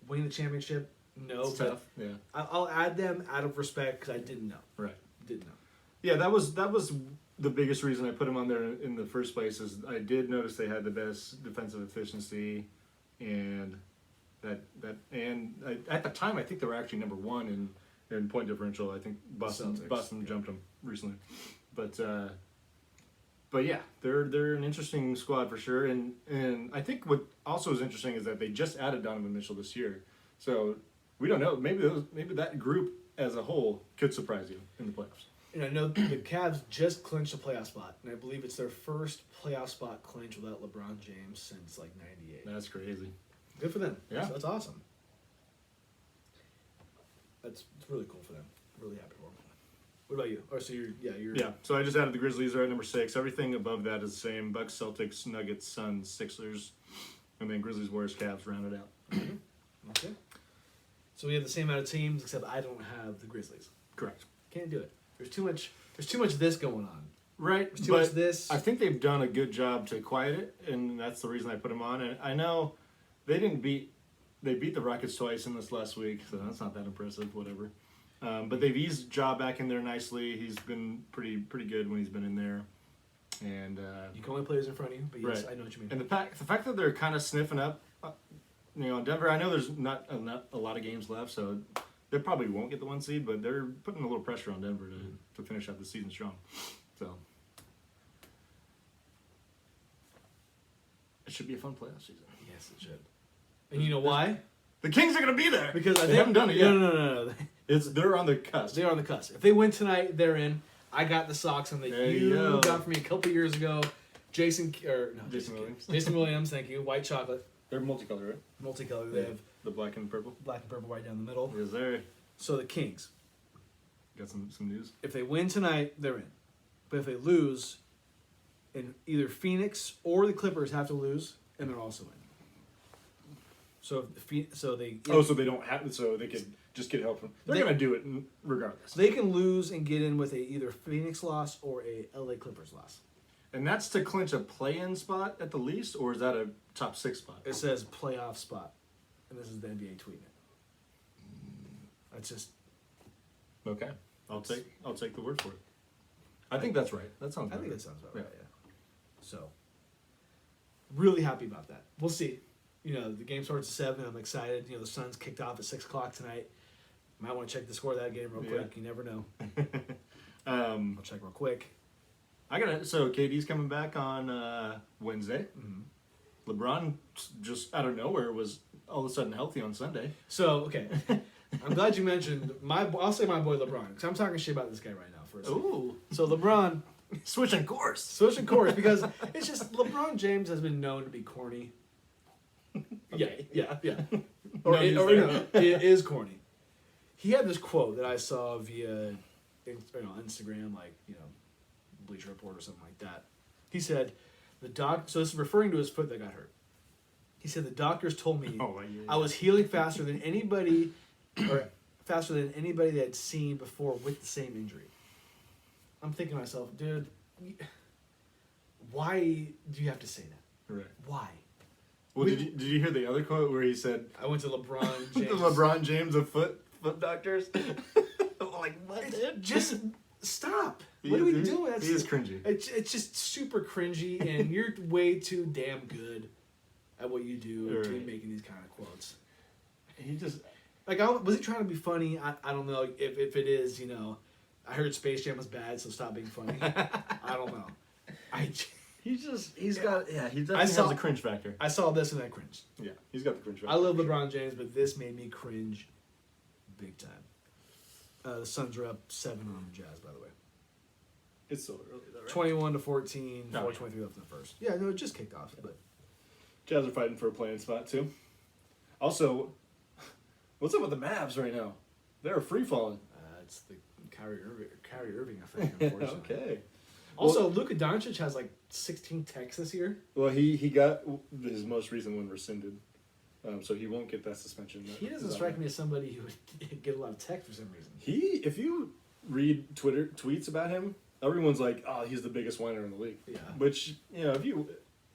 winning the championship? No, It's but tough. Yeah. I'll add them out of respect because I didn't know. Right. Didn't know. Yeah, that was the biggest reason I put them on there in the first place. Is I did notice they had the best defensive efficiency, and at the time I think they were actually number 1 in point differential. I think Boston Celtics. jumped them recently, but yeah, they're an interesting squad for sure. And I think what also is interesting is that they just added Donovan Mitchell this year, so we don't know. Maybe that group as a whole could surprise you in the playoffs. And I know the Cavs just clinched a playoff spot, and I believe it's their first playoff spot clinch without LeBron James since like '98. That's crazy. Good for them. Yeah. That's awesome. It's really cool for them. Really happy for them. What about you? Oh, so you're Yeah, so I just added the Grizzlies. They're at number 6. Everything above that is the same. Bucks, Celtics, Nuggets, Suns, Sixers, and then Grizzlies, Warriors, Cavs rounded out. Okay. So we have the same amount of teams, except I don't have the Grizzlies. Correct. Can't do it. There's too much this going on. Right, There's too much this. I think they've done a good job to quiet it, and that's the reason I put them on. And I know they beat the Rockets twice in this last week, so that's not that impressive. Whatever. But they've eased Ja back in there nicely. He's been pretty good when he's been in there. And You can only play who's in front of you, but yes, Right. I know what you mean. and the fact that they're kind of sniffing up, Denver. I know there's not a lot of games left, so they probably won't get the 1 seed, but they're putting a little pressure on Denver to finish out the season strong. So it should be a fun playoff season. Yes, it should. And you know why? The Kings are going to be there Because they haven't done it yet. No. They're on the cusp. They're on the cusp. If they win tonight, they're in. I got the socks on that There you you go. got for me a couple years ago. Jason Jason Williams. Jason Williams, thank you. White chocolate, They're multicolored, right? multicolored. They have The black and purple. black and purple right down the middle. Is there? So the Kings, Got some news. if they win tonight, they're in. But if they lose, and either Phoenix or the Clippers have to lose, and they're also in. So so they So they don't have. So they could just get help from. They're They- going to do it regardless. they can lose and get in with a either Phoenix loss or a LA Clippers loss. And that's to clinch a play-in spot at the least, or is that a top 6 spot? It says playoff spot, and this is the NBA tweeting it. That's just Okay, I'll take the word for it. I think that's right. That sounds. I think right. that sounds about Yeah. right. Yeah. So really happy about that. We'll see. The game starts at 7. I'm excited. The Suns kicked off at 6:00 tonight. Might want to check the score of that game real quick. You never know. I'll check real quick. So KD's coming back on Wednesday. Mm-hmm. LeBron just out of nowhere was all of a sudden healthy on Sunday. So okay, I'm glad you mentioned I'll say my boy LeBron because I'm talking shit about this guy right now for a second. Ooh, So LeBron switching course. switching course because it's just LeBron James has been known to be corny Okay. Yeah. No, It is corny. He had this quote that I saw via Instagram, like, Bleacher Report or something like that. He said, so this is referring to his foot that got hurt. He said, the doctors told me I was healing faster than anybody, or faster than anybody they had seen before with the same injury. I'm thinking to myself, dude, why do you have to say that? Right. Why? Well, did you hear the other quote where he said, I went to LeBron James. the LeBron James of foot doctors? Like, what, dude? Just stop. What are we doing? He is cringy. It's just super cringy, and you're way too damn good at what you do to be making these kind of quotes. He just... Like, was he trying to be funny? I don't know. If it is, I heard Space Jam was bad, so stop being funny. I don't know. He definitely has a cringe factor. I saw this and I cringed. Yeah, he's got the cringe factor. I love LeBron James, but this made me cringe big time. The Suns are up 7 on the Jazz, by the way. It's so early, though, right? 21-14, 4:23 left in the first. Yeah, no, it just kicked off. But Jazz are fighting for a playing spot, too. Also, what's up with the Mavs right now? They're free-falling. It's the Kyrie Irving effect, unfortunately. Okay. Also, Luka Doncic has like 16 techs this year. Well, he got his most recent one rescinded, so he won't get that suspension. He doesn't strike me as somebody who would get a lot of tech for some reason. If you read Twitter tweets about him, everyone's like, "Oh, he's the biggest whiner in the league." Yeah. Which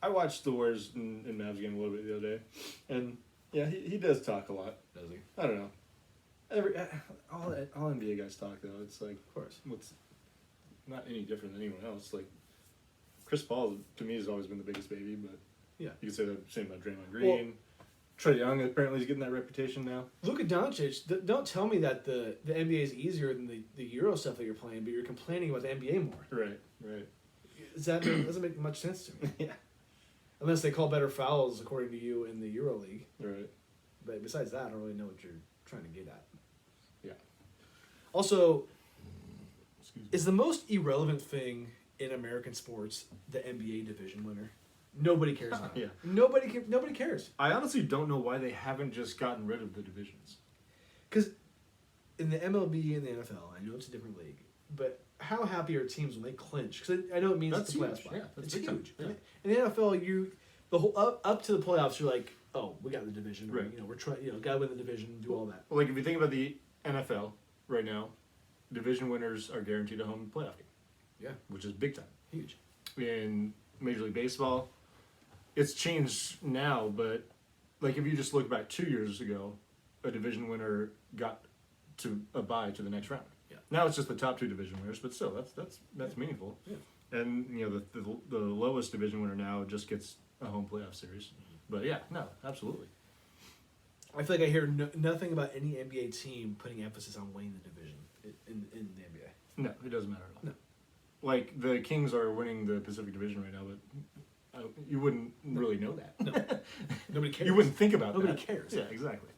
I watched the Warriors and Mavs game a little bit the other day, and yeah, he does talk a lot. Does he? I don't know. All NBA guys talk though. It's like, of course, what's not any different than anyone else. Like Chris Paul to me has always been the biggest baby, but yeah, you could say the same about Draymond Green. Trae Young apparently is getting that reputation now. Luka Doncic, don't tell me that the NBA is easier than the Euro stuff that you're playing, but you're complaining about the NBA more. Right. Doesn't make much sense to me. Yeah. Unless they call better fouls according to you in the Euro League. Right. But besides that, I don't really know what you're trying to get at. Yeah. Also, is the most irrelevant thing in American sports the NBA division winner? Nobody cares about it. Yeah. Nobody cares. I honestly don't know why they haven't just gotten rid of the divisions. Because in the MLB and the NFL, I know it's a different league, but how happy are teams when they clinch? Because I know it means it's the playoff spot. Yeah, that's it's huge. Yeah. In the NFL, the whole up to the playoffs, you're like, oh, we got the division. Right. We're trying. Gotta win the division. Do all that. Well, like if you think about the NFL right now, division winners are guaranteed a home playoff game. Yeah. Which is big time. Huge. In Major League Baseball, it's changed now, but like if you just look back 2 years ago, a division winner got to a bye to the next round. Yeah. Now it's just the top 2 division winners, but still that's meaningful. Yeah. And the lowest division winner now just gets a home playoff series. But yeah, no, absolutely. I feel like I hear nothing about any NBA team putting emphasis on winning the division in the NBA. No, it doesn't matter at all. No. Like the Kings are winning the Pacific Division right now, but you wouldn't really know that. No. Nobody cares. You wouldn't think about that. Nobody cares. Yeah, exactly.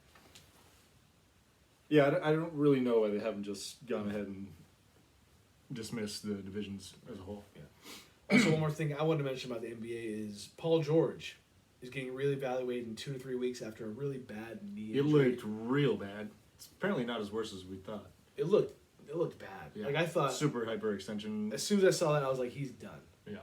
Yeah, I don't really know why they haven't just gone ahead and dismissed the divisions as a whole. Yeah. Also, one more thing I wanted to mention about the NBA is Paul George is getting reevaluated in 2 to 3 weeks after a really bad knee injury. It looked real bad. It's apparently not as worse as we thought. It looked bad. Yeah. Like I thought. Super hyperextension. As soon as I saw that, I was like, he's done. Yeah.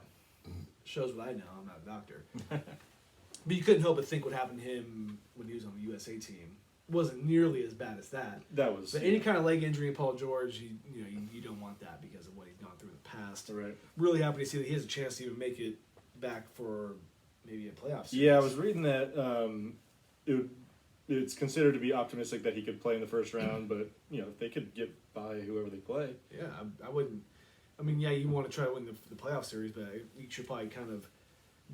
Shows what I know. I'm not a doctor. But you couldn't help but think what happened to him when he was on the USA team. Wasn't nearly as bad as that. That was. But any kind of leg injury in Paul George, you don't want that because of what he's gone through in the past. Right. Really happy to see that he has a chance to even make it back for maybe a playoff series. Yeah, I was reading that it's considered to be optimistic that he could play in the first round, but they could get by whoever they play. Yeah, I wouldn't. I mean, yeah, you want to try to win the playoff series, but you should probably kind of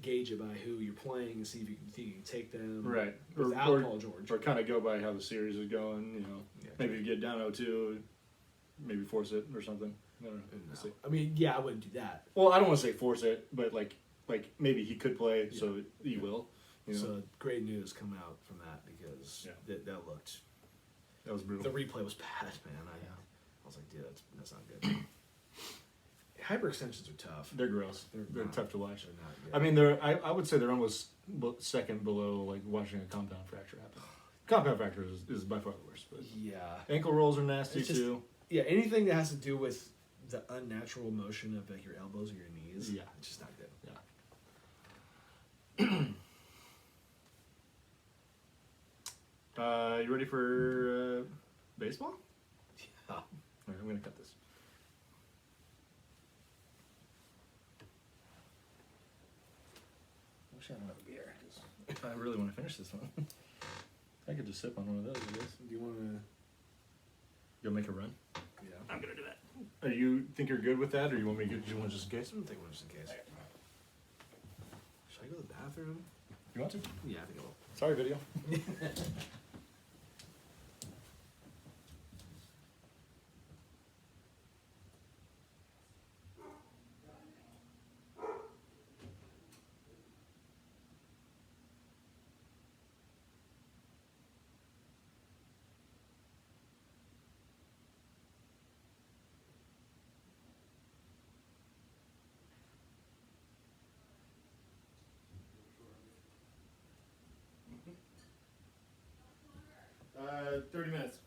gauge it by who you're playing and see if you can take them. Right. Without Paul George. Or kind of go by how the series is going. Yeah, maybe you get down 0-2, maybe force it or something. I don't know. We'll see. I mean, yeah, I wouldn't do that. Well, I don't want to say force it, but like maybe he could play, so he will. So great news come out from that because that looked. That was brutal. The replay was bad, man. I was like, dude, that's not good. hyperextensions are tough. They're gross. They're not- tough to watch. They're not good. I mean, I would say they're almost second below like watching a compound fracture happen. Compound fracture is by far the worst. But yeah. ankle rolls are nasty It's just- too. Yeah, anything that has to do with the unnatural motion of like your elbows or your knees. Yeah. It's just not good. You ready for baseball? Yeah. All right, I'm gonna cut this. I wish I had another beer. 'Cause I really want to finish this one. I could just sip on one of those, I guess. Do you want to? You'll make a run. Yeah. I'm gonna do that. Are you think you're good with that, or you want me to get you one just in case? I'm gonna take one just in case. Should I go to the bathroom? You want to? Yeah, I think I will. Sorry, video. Uh, 30 minutes.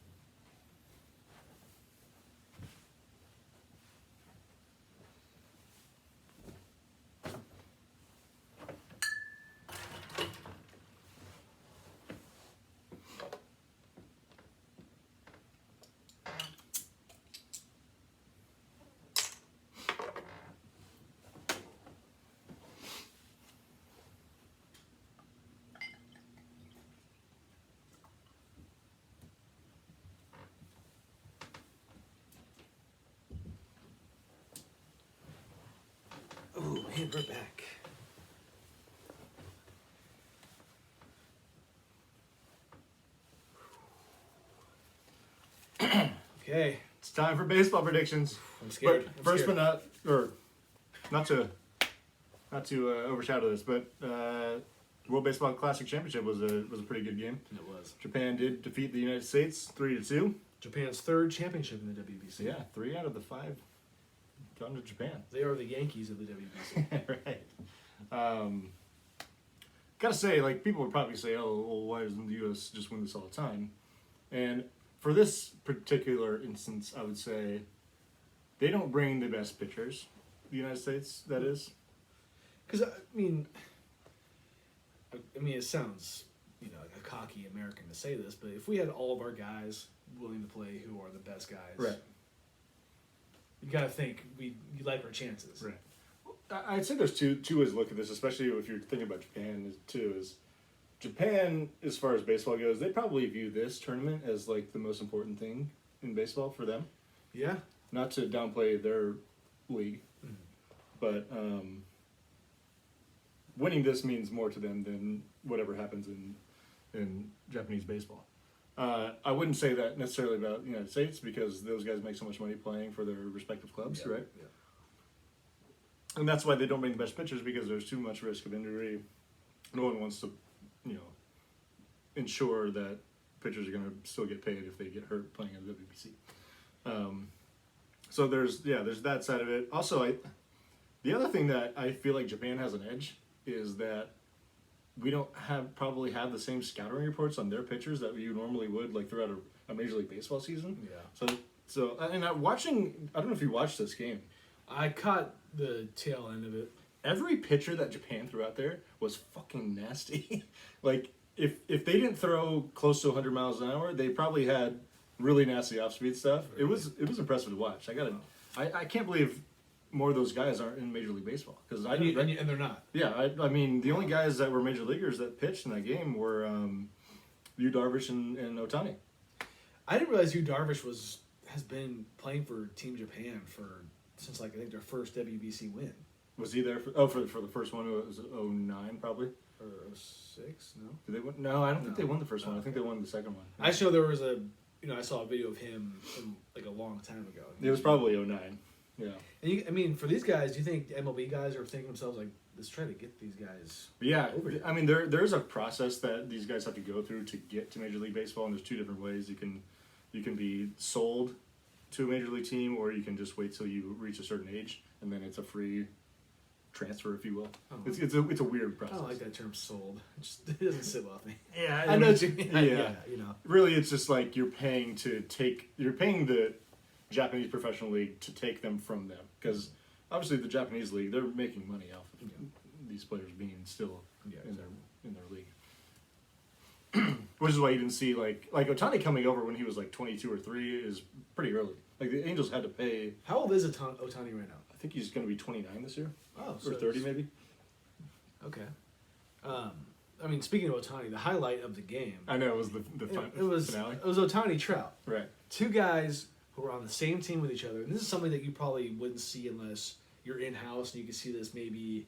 Oh man, we're back. Okay, It's time for baseball predictions. I'm scared. But first, but not to overshadow this, but World Baseball Classic Championship was a pretty good game. It was Japan did defeat the United States 3-2. Japan's third championship in the WBC. So yeah, 3 out of the 5 gone to Japan. They are the Yankees of the WBC. Right. Gotta say, like, people would probably say, oh, well, why doesn't the U.S. just win this all the time? And for this particular instance, I would say they don't bring the best pitchers. The United States, that is. Because I mean, it sounds like a cocky American to say this, but if we had all of our guys willing to play, who are the best guys, Right. You got to think you like our chances. Right. I'd say there's two ways to look at this, especially if you're thinking about Japan too. Is Japan, as far as baseball goes, they probably view this tournament as like the most important thing in baseball for them. Yeah. Not to downplay their league, but winning this means more to them than whatever happens in Japanese baseball. I wouldn't say that necessarily about the United States because those guys make so much money playing for their respective clubs, right? Yeah. And that's why they don't bring the best pitchers because there's too much risk of injury. No one wants to, ensure that pitchers are going to still get paid if they get hurt playing in the WBC. So there's that side of it. Also, the other thing that I feel like Japan has an edge is that we don't probably have the same scouting reports on their pitchers that you normally would like throughout a Major League Baseball season. Yeah. So and watching, I don't know if you watched this game. I caught the tail end of it. Every pitcher that Japan threw out there was fucking nasty. Like if they didn't throw close to 100 miles an hour, they probably had really nasty off-speed stuff. It was impressive to watch. I can't believe more of those guys aren't in Major League Baseball because And they're not. Yeah, I mean the only guys that were major leaguers that pitched in that game were Yu Darvish and Ohtani. I didn't realize Yu Darvish has been playing for Team Japan since I think their first WBC win. Was he there for the first one? It was 09 probably. Or 06? No. Did they win? No, I don't think No. they won the first one. I think Okay. they won the second one. I just know there was I saw a video of him from like a long time ago. It was probably 09. Yeah. And for these guys, do you think MLB guys are thinking to themselves like, let's try to get these guys? But yeah, over here? I mean there's a process that these guys have to go through to get to Major League Baseball, and there's two different ways you can be sold to a major league team, or you can just wait till you reach a certain age, and then it's a free transfer, if you will. Oh. It's a weird I process. don't like that term "sold." It doesn't sit well with me. Yeah, I know what you mean. Yeah. You know. Really, it's just like you're paying the Japanese professional league to take them from them, because obviously the Japanese league, they're making money off of these players being still in their league. Which is why you didn't see like Ohtani coming over when he was like 22 or 3 is pretty early. Like the Angels had to pay. How old is Ohtani right now? I think he's going to be 29 this year. Oh, or 30 maybe. Okay. I mean, speaking of Ohtani, the highlight of the game. I know it was the finale. It was Ohtani Trout. Right. Two guys who are on the same team with each other, and this is something that you probably wouldn't see unless you're in house and you can see this maybe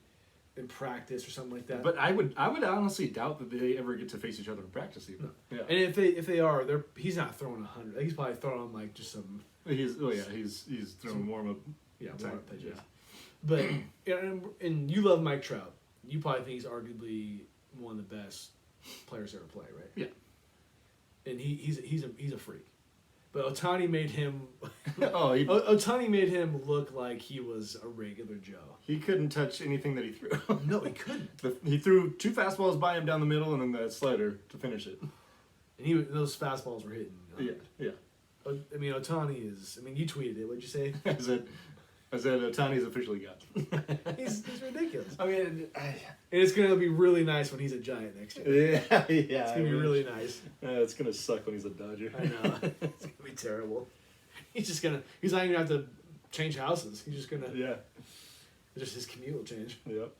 in practice or something like that. But I would honestly doubt that they ever get to face each other in practice even. No. Yeah. And if they are, he's not throwing 100. He's probably throwing like just some. He's throwing warm up. Warm up pitches. Yeah. But and you love Mike Trout. You probably think he's arguably one of the best players to ever play, right? Yeah. And he's a freak. But Ohtani made him. Ohtani made him look like he was a regular Joe. He couldn't touch anything that he threw. No, he couldn't. He threw 2 fastballs by him down the middle, and then that slider to finish it. And those fastballs were hitting. Yeah. I mean, Ohtani is. I mean, you tweeted it. What'd you say? I said Ohtani's officially got. he's ridiculous. I mean, and it's gonna be really nice when he's a Giant next year. Yeah. It's gonna be really nice. It's gonna suck when he's a Dodger. I know. It's gonna be terrible. He's not even gonna have to change houses. He's just gonna. Yeah. Just his commute will change. Yep.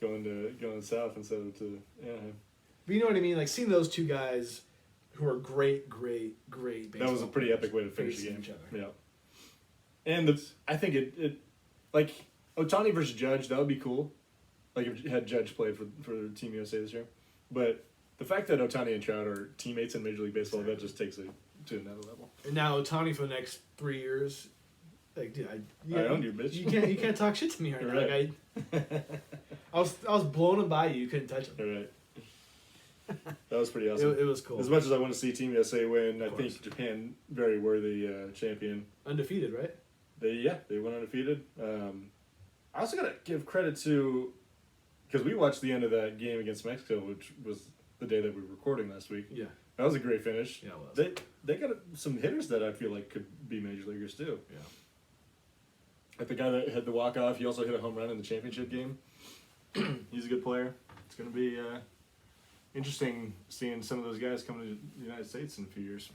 Going south instead of to Anaheim. But you know what I mean? Like seeing those two guys who are great baseball. That was a pretty epic way to finish the game. Each other. Yeah. And I think it like Ohtani versus Judge, that would be cool. Like if had Judge played for Team USA this year. But the fact that Ohtani and Trout are teammates in Major League Baseball, that just takes it to another level. And now Ohtani for the next 3 years, like dude, I own you, bitch. You can't talk shit to me right now. Right. Like I was blowing him by you. You couldn't touch him. All right. That was pretty awesome. It was cool. As much as I want to see Team USA win, I think Japan very worthy champion. Undefeated, right? They went undefeated. I also gotta give credit to, because we watched the end of that game against Mexico, which was the day that we were recording last week. Yeah, that was a great finish. Yeah, it was. They got some hitters that I feel like could be major leaguers too. Yeah, like the guy that had the walk off, he also hit a home run in the championship game. He's a good player. It's gonna be interesting seeing some of those guys come to the United States in a few years.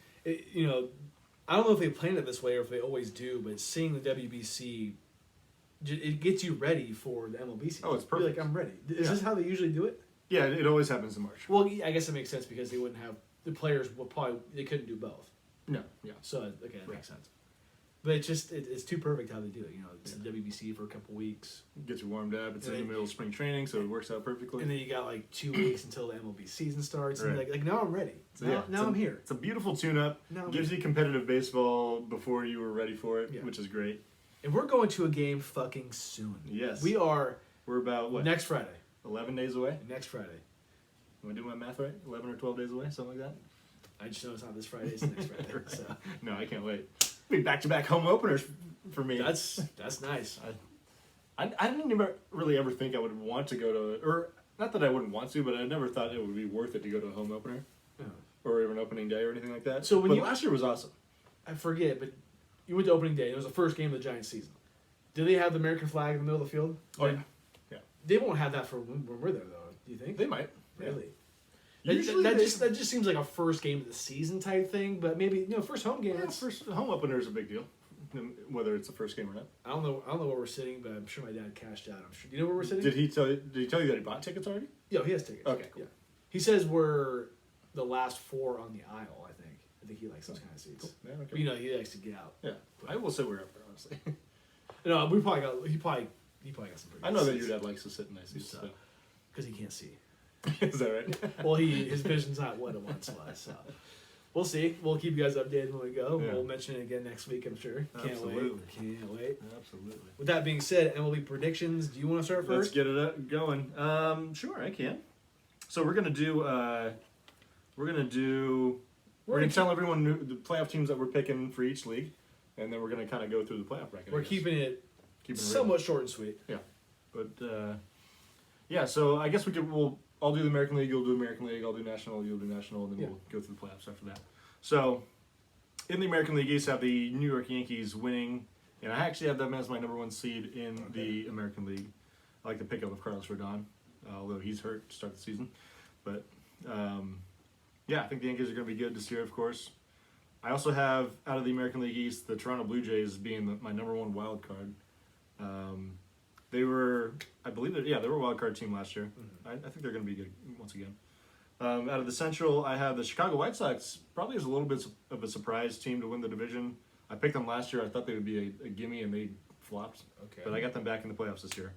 I don't know if they planned it this way or if they always do, but seeing the WBC, it gets you ready for the MLB season. Oh, it's perfect. You're like, I'm ready. Is this how they usually do it? Yeah, it always happens in March. Well, I guess it makes sense because they wouldn't have the players they couldn't do both. No, yeah. So okay, that makes sense. But it's too perfect how they do it. It's the WBC for a couple weeks. Gets you warmed up. It's in the middle of spring training, so it works out perfectly. And then you got like 2 weeks until the MLB season starts. Right. And like now I'm ready. So, now I'm here. It's a beautiful tune-up. Gives you competitive baseball before you were ready for it, which is great. And we're going to a game fucking soon. Yes. We are. We're about, what? Next Friday. 11 days away? Next Friday. Am I doing my math right? 11 or 12 days away, something like that? I just know it's not this Friday, it's next Friday. So. No, I can't wait. Be back-to-back home openers for me. That's nice. I didn't really ever think I would want to go to, or not that I wouldn't want to, but I never thought it would be worth it to go to a home opener, or even opening day or anything like that. So last year was awesome. I forget, but you went to opening day. It was the first game of the Giants season. Do they have the American flag in the middle of the field? Oh yeah. They won't have that for when we're there, though. Do you think they might? Really? Yeah. That just seems like a first game of the season type thing. But maybe first home game. Yeah, first home opener is a big deal, whether it's the first game or not. I don't know where we're sitting, but I'm sure my dad cashed out. I'm sure. Do you know where we're sitting? Did he tell you that he bought tickets already? Yeah, he has tickets. Okay, cool. Yeah. He says we're the last 4 on the aisle. I think he likes those kind of seats. Cool. Yeah, okay. But, he likes to get out. Yeah, I will say we're up there, honestly. No, we probably got. He probably got some. I know that your dad likes to sit in nice seats, because he can't see. Is that right? Well, his vision's not what it once was. So we'll see. We'll keep you guys updated when we go. Yeah. We'll mention it again next week, I'm sure. Can't wait. Absolutely. With that being said, MLB predictions. Do you want to start first? Let's get it going. Sure, I can. So we're gonna tell everyone the playoff teams that we're picking for each league. and then we're going to kind of go through the playoff bracket. We're keeping it somewhat short and sweet. Yeah, but yeah. So I guess I'll do the American League. You'll do American League. I'll do National. You'll do National, and then we'll go through the playoffs after that. So in the American League East, I have the New York Yankees winning, and I actually have them as my number 1 seed in the American League. I like the pickup of Carlos Rodon, although he's hurt to start the season. But yeah, I think the Yankees are going to be good this year, of course. I also have, out of the American League East, the Toronto Blue Jays being my number 1 wild card. They were, I believe, they were a wild card team last year. I think they're going to be good once again. Out of the Central, I have the Chicago White Sox, probably as a little bit of a surprise team to win the division. I picked them last year. I thought they would be a gimme, and they flopped. Okay. But I got them back in the playoffs this year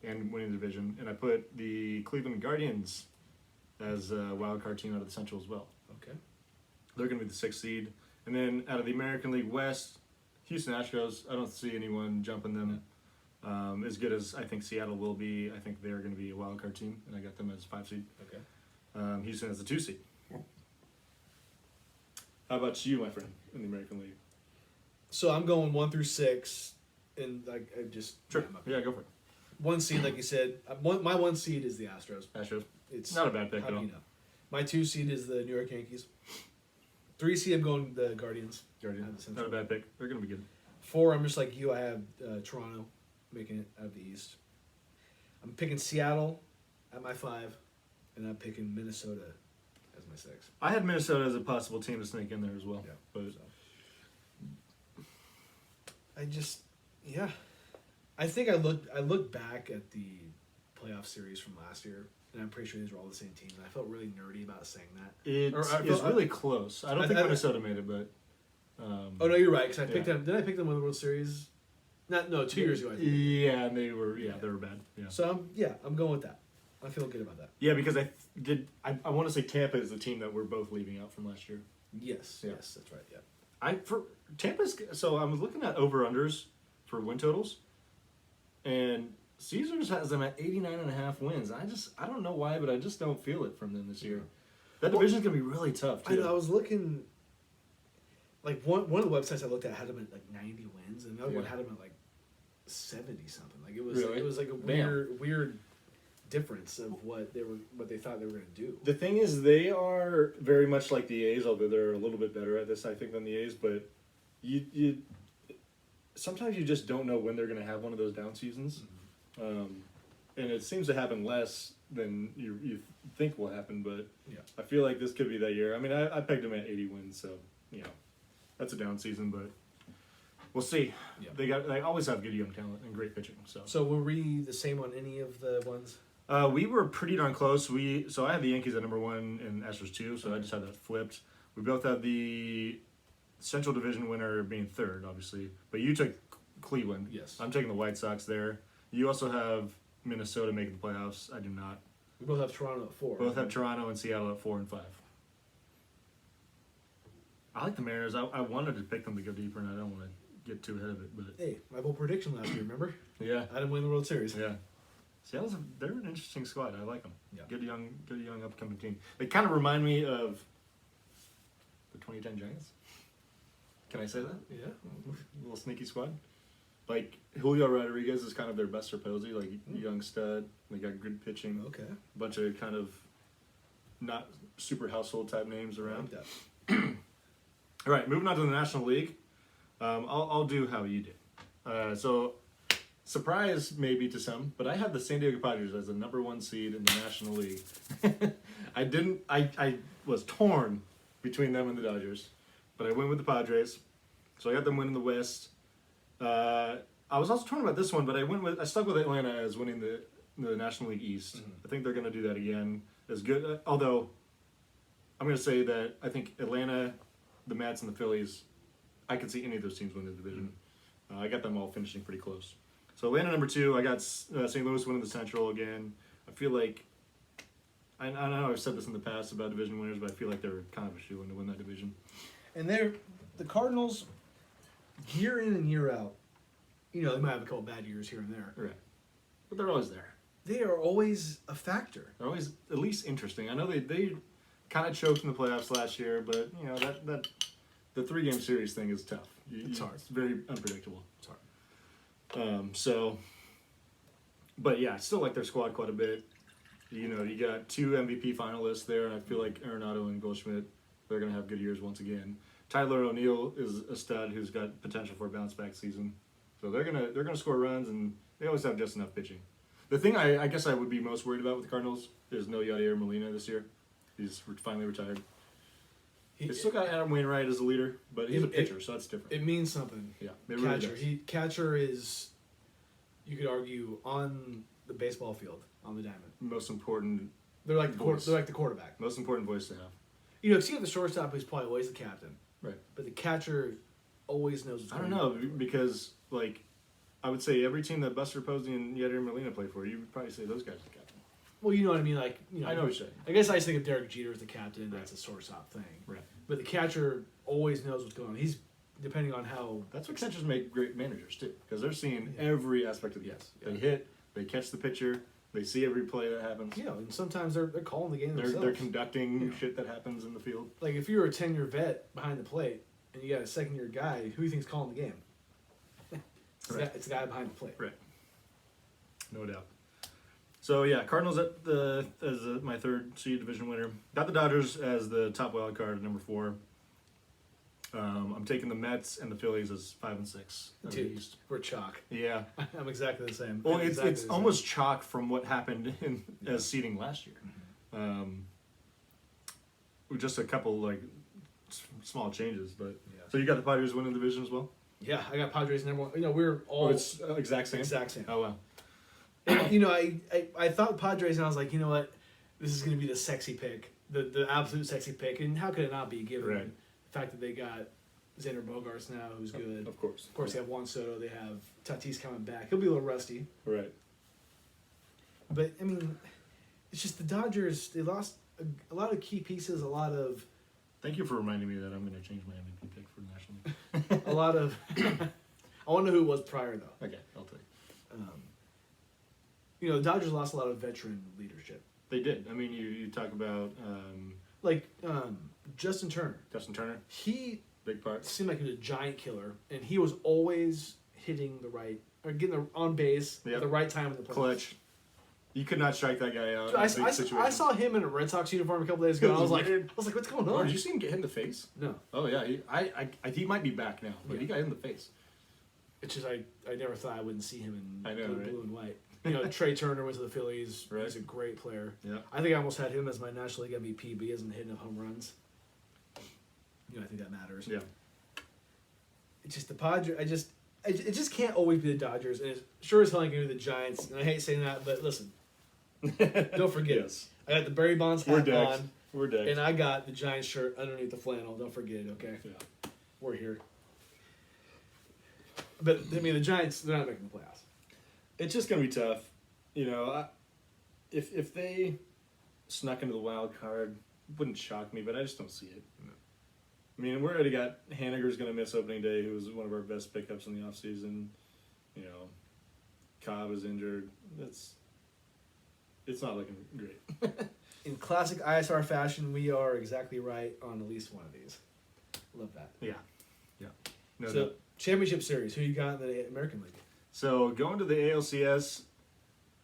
and winning the division. And I put the Cleveland Guardians as a wild card team out of the Central as well. Okay. They're going to be the 6th seed. And then out of the American League West, Houston Astros, I don't see anyone jumping them. As good as I think Seattle will be, I think they're going to be a wild card team, and I got them as 5 seed. Okay. Houston as the 2 seed. How about you, my friend, in the American League? So I'm going 1 through 6, and like I just Yeah, go for it. 1 seed, like you said. My 1 seed is the Astros. It's not a bad pick how at do all. you know? My 2 seed is the New York Yankees. 3 seed, I'm going the Guardians. Not a bad pick. They're going to be good. 4, I'm just like you. I have Toronto making it out of the East. I'm picking Seattle at my 5, and I'm picking Minnesota as my 6. I had Minnesota as a possible team to sneak in there as well. Yeah, But I think I looked back at the playoff series from last year, and I'm pretty sure these were all the same teams. And I felt really nerdy about saying that. it's really close. I don't think Minnesota made it, but. Oh no, you're right. Because I picked them. Did I pick them in the World Series? 2 years ago. I think. Yeah, and they were bad. Yeah. So I'm going with that. I feel good about that. Yeah, because I want to say Tampa is the team that we're both leaving out from last year. Yes, that's right. Yeah. For Tampa's, so I was looking at over-unders for win totals, and Caesars has them at 89.5 wins. I don't know why, but I just don't feel it from them this year. That division's going to be really tough, too. I know, I was looking, like, one of the websites I looked at had them at, like, 90 wins, and another one had them at, like, 70-something. Like, it was Really? it was like a weird difference of what they thought they were going to do. The thing is, they are very much like the A's, although they're a little bit better at this, I think, than the A's, but you sometimes you just don't know when they're going to have one of those down seasons. And it seems to happen less than you think will happen, but I feel like this could be that year. I mean, I pegged them at 80 wins, so, that's a down season, but we'll see. Yeah. They always have good young talent and great pitching. So were we the same on any of the ones? We were pretty darn close. So I had the Yankees at number 1 and Astros 2, so I just had that flipped. We both had the Central Division winner being 3rd, obviously, but you took Cleveland. Yes. I'm taking the White Sox there. You also have Minnesota making the playoffs. I do not. We both have Toronto at 4. Both have Toronto and Seattle at 4 and 5. I like the Mariners. I wanted to pick them to go deeper, and I don't want to get too ahead of it. But hey, my bold prediction last year, remember? Yeah. I didn't win the World Series. Yeah. Seattle's they're an interesting squad. I like them. Yeah. Good young upcoming team. They kind of remind me of the 2010 Giants. Can I say that? Yeah. A little sneaky squad. Like Julio Rodriguez is kind of their best posy, like young stud. They got good pitching. Okay. A bunch of kind of not super household type names around. I like that. All right, moving on to the National League. I'll do how you did. So, surprise maybe to some, but I have the San Diego Padres as the number 1 seed in the National League. I was torn between them and the Dodgers, but I went with the Padres. So I got them winning the West. I was also torn about this one, but I stuck with Atlanta as winning the National League East. I think they're going to do that again. As good, although I'm going to say that I think Atlanta, the Mets, and the Phillies, I could see any of those teams win the division. I got them all finishing pretty close. So Atlanta number 2. I got St. Louis winning the Central again. I feel like I know I've said this in the past about division winners, but I feel like they're kind of a shoo-in to win that division. And the Cardinals, year in and year out, they might have a couple bad years here and there. Right. But they're always there. They are always a factor. They're always at least interesting. I know they kind of choked in the playoffs last year, but the 3-game series thing is tough. It's hard. It's very unpredictable. It's hard. But yeah, I still like their squad quite a bit. You know, you got 2 MVP finalists there, and I feel like Arenado and Goldschmidt, they're going to have good years once again. Tyler O'Neill is a stud who's got potential for a bounce back season. So they're gonna score runs, and they always have just enough pitching. The thing I guess I would be most worried about with the Cardinals is no Yadier Molina this year. He's finally retired. They still got Adam Wainwright as a leader, but he's a pitcher, so that's different. It means something. Yeah, it really Catcher. does. Catcher is, you could argue, on the baseball field, on the diamond. Most important. They're like voice. they're like the quarterback. Most important voice to have. You know, if you have the shortstop, who's probably always the captain. Right. But the catcher always knows what's I going don't on. know, because, like, I would say every team that Buster Posey and Yadier Molina play for, you would probably say those guys are the captain. Well, you know what I mean? Like, you know, I know what you're saying. I guess I just think of Derek Jeter as the captain. That's a shortstop thing. Right. But the catcher always knows what's going on. He's, depending on how... That's what catchers make great managers, too, because they're seeing every aspect of the game. Yeah. They hit, they catch the pitcher, they see every play that happens. You know, and sometimes they're calling the game themselves. They're conducting shit that happens in the field. Like, if you're a 10-year vet behind the plate, and you got a second-year guy, who do you think's calling the game? It's the guy behind the plate. Right. No doubt. So yeah, Cardinals as my 3rd seed division winner. Got the Dodgers as the top wild card, number 4. I'm taking the Mets and the Phillies as 5 and 6. Dude, we're chalk. Yeah. I'm exactly the same. Well, I'm it's exactly the same. almost chalk from what happened as seeding last year. With just a couple like small changes, but so you got the Padres winning the division as well. Yeah, I got Padres number 1. You know, we're all it's exact same. Exact same. Oh wow. And, you know, I thought Padres, and I was like, you know what, this is going to be the sexy pick, the absolute sexy pick, and how could it not be given the fact that they got Xander Bogaerts now, who's good. Of course. Of course, they have Juan Soto. They have Tatis coming back. He'll be a little rusty. Right. But I mean, it's just the Dodgers. They lost a lot of key pieces. A lot of. Thank you for reminding me that I'm going to change my MVP pick for the National League. A lot of. I want to know who it was prior though. Okay, I'll tell you. You know, the Dodgers lost a lot of veteran leadership. They did. I mean, you talk about Justin Turner. Justin Turner, He big part. seemed like he was a giant killer, and he was always hitting the right or getting on base at the right time in the play. Clutch. You could not strike that guy out. Dude, in a big situation. I saw him in a Red Sox uniform a couple days ago. And I was like, what's going on? Oh, did you see him get hit in the face? No. Oh yeah, he might be back now, but he got hit in the face. It's just I never thought I wouldn't see him in blue and white. You know, Trey Turner went to the Phillies. Right. He's a great player. Yeah. I think I almost had him as my National League MVP, but he hasn't hit enough home runs. You know, I think that matters. Yeah. It's just the Padres. It just can't always be the Dodgers, and it's sure as hell ain't gonna be the Giants. And I hate saying that, but listen, don't forget us. I got the Barry Bonds hat on. We're decked. And I got the Giants shirt underneath the flannel. Don't forget it, okay? Yeah. We're here. But, I mean, the Giants, they're not making the playoffs. It's just going to be tough. You know, if they snuck into the wild card, it wouldn't shock me, but I just don't see it. No. I mean, we already got Haniger's going to miss opening day, who was one of our best pickups in the offseason. You know, Cobb is injured. It's not looking great. In classic ISR fashion, we are exactly right on at least one of these. Love that. Yeah. Yeah. No, so, championship series, who you got in the American League? So, going to the ALCS,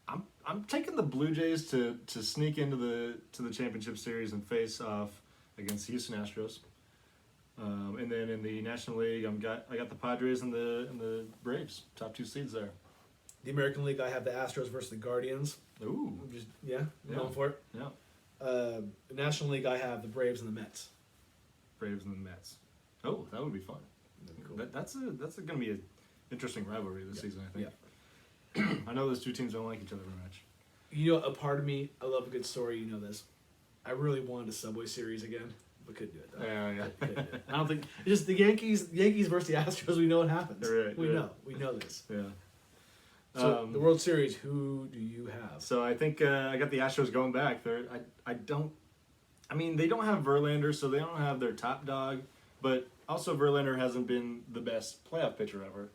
I'm taking the Blue Jays to sneak into the championship series and face off against the Houston Astros. And then in the National League, I got the Padres and the Braves, top 2 seeds there. The American League, I have the Astros versus the Guardians. Ooh. Just, going for it. Yeah. The National League, I have the Braves and the Mets. Braves and the Mets. Oh, that would be fun. That'd be cool. That's going to be an interesting rivalry this season, I think. Yeah. I know those two teams don't like each other very much. You know, a part of me, I love a good story. You know this. I really wanted a Subway Series again, but couldn't do it though. Yeah. Couldn't do it. I don't think it's just the Yankees versus the Astros. We know what happens. Right, we know this. Yeah. So the World Series, who do you have? So I think I got the Astros going back. They don't have Verlander, so they don't have their top dog. But also Verlander hasn't been the best playoff pitcher ever.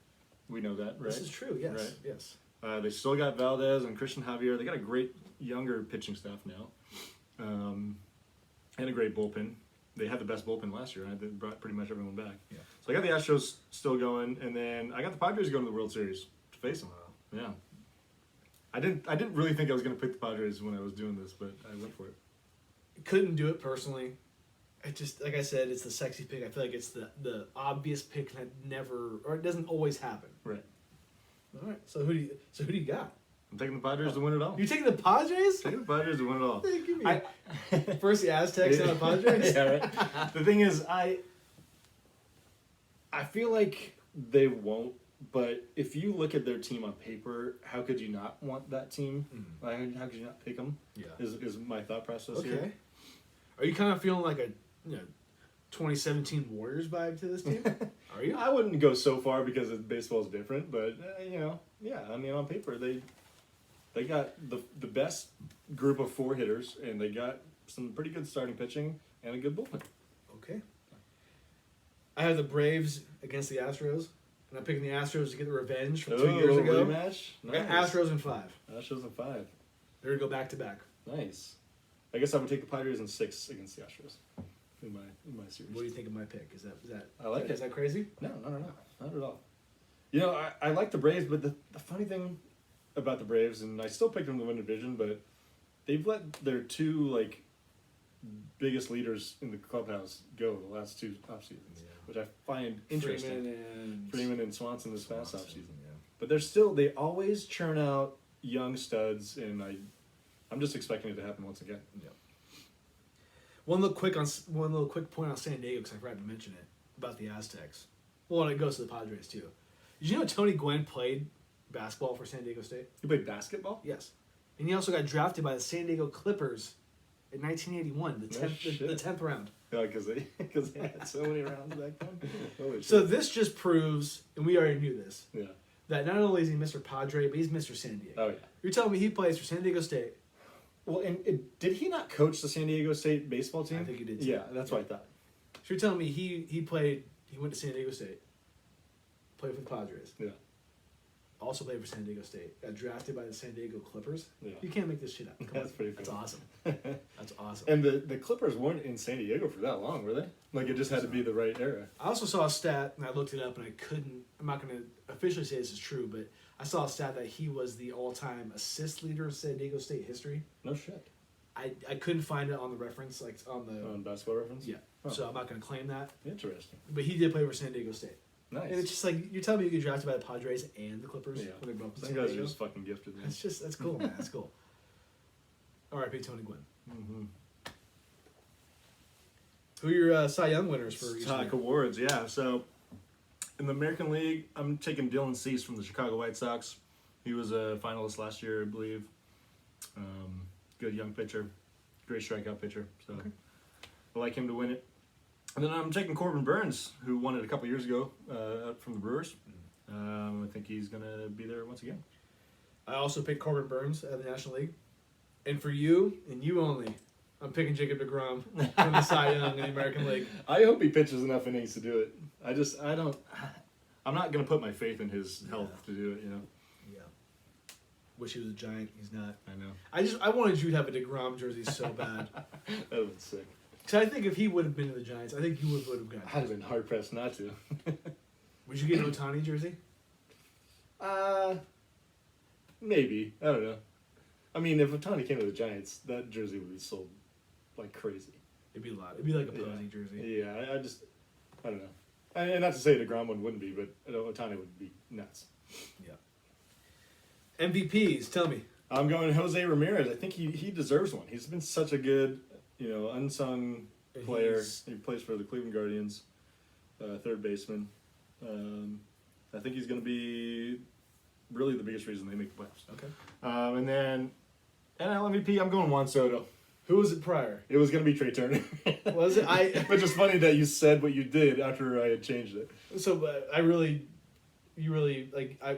We know that, right? This is true. Yes. Right. Yes. They still got Valdez and Christian Javier. They got a great younger pitching staff now, and a great bullpen. they had the best bullpen last year, and they brought pretty much everyone back. Yeah. So I got the Astros still going, and then I got the Padres going to the World Series to face them. Yeah. I didn't really think I was going to pick the Padres when I was doing this, but I went for it. Couldn't do it personally. I just, like I said, it's the sexy pick. I feel like it's the obvious pick that never, or it doesn't always happen. Right. All right. So who do you got? I'm taking the Padres to win it all. You taking the Padres? Taking the Padres to win it all. Give me first the Aztecs, now the Padres. Yeah, right. The thing is, I feel like they won't. But if you look at their team on paper, how could you not want that team? Like, how could you not pick them? Yeah. Is my thought process Okay. here. Are you kind of feeling like a 2017 Warriors vibe to this team? Are you? I wouldn't go so far because baseball's different, but yeah. I mean, on paper they got the best group of 4 hitters, and they got some pretty good starting pitching and a good bullpen. Okay. I have the Braves against the Astros, and I'm picking the Astros to get the revenge from 2 years ago. Rematch. I got Astros in 5. Astros in 5. They're gonna go back to back. Nice. I guess I would take the Padres in 6 against the Astros in my series. What do you think of my pick? Is that I like it. Is that crazy? No, not at all. I like the Braves, but the funny thing about the Braves, and I still picked them to win the division, but they've let their 2 biggest leaders in the clubhouse go the last 2 off seasons, which I find interesting. Freeman and Swanson this past off season. Yeah. But they always churn out young studs, and I'm just expecting it to happen once again. Yeah. One little quick point on San Diego, because I forgot to mention it about the Aztecs. Well, and it goes to the Padres too. Did you know Tony Gwynn played basketball for San Diego State? You played basketball? Yes, and he also got drafted by the San Diego Clippers in 1981, the 10th round. Yeah, because they had so many rounds back then. Holy So shit. this just proves, and we already knew this, Yeah. that not only is he Mr. Padre, but he's Mr. San Diego. Oh yeah. You're telling me he plays for San Diego State? Well, and did he not coach the San Diego State baseball team? I think he did too. Yeah, that's what I thought. So you're telling me he went to San Diego State, played for the Padres, Yeah. also played for San Diego State, got drafted by the San Diego Clippers? Yeah. You can't make this shit up. Come That's on. pretty That's cool. awesome. That's awesome. And the Clippers weren't in San Diego for that long, were they? Like, it just had to be the right era. I also saw a stat, and I looked it up, and I'm not going to officially say this is true, but I saw a stat that he was the all-time assist leader in San Diego State history. No shit. I couldn't find it on the reference, like on the... On Basketball Reference? Yeah, Oh. so I'm not going to claim that. Interesting. But he did play for San Diego State. Nice. And it's just like, you're telling me you get drafted by the Padres and the Clippers? Yeah. When they're both in Some San guys Diego? are just fucking gifted, man. That's cool, man. That's cool. R.I.P. Tony Gwynn. Mm-hmm. Who are your Cy Young winners for each Talk year? awards, yeah. So, in the American League, I'm taking Dylan Cease from the Chicago White Sox. He was a finalist last year, I believe. Good young pitcher. Great strikeout pitcher. So, Okay. I like him to win it. And then I'm taking Corbin Burns, who won it a couple years ago from the Brewers. I think he's going to be there once again. I also picked Corbin Burns at the National League. And for you, and you only, I'm picking Jacob deGrom from the Cy Young in the American League. I hope he pitches enough innings to do it. I'm not going to put my faith in his health to do it, Yeah. Wish he was a Giant. He's not. I know. I wanted you to have a deGrom jersey so bad. That would have been sick. Because I think if he would have been to the Giants, I think you would have gotten I'd have been hard pressed not to. Would you get an Ohtani jersey? Maybe. I don't know. I mean, if Ohtani came to the Giants, that jersey would be sold like crazy. It'd be a lot. It'd be like a posing jersey. Yeah, I don't know. And not to say DeGrom one wouldn't be, but Ohtani would be nuts. Yeah. MVPs, tell me. I'm going Jose Ramirez. I think he deserves one. He's been such a good, unsung player. He plays for the Cleveland Guardians, third baseman. I think he's going to be really the biggest reason they make the playoffs. Okay. And then NL MVP, I'm going Juan Soto. Who was it prior? It was going to be Trey Turner. Was it? Which is funny that you said what you did after I had changed it. So you really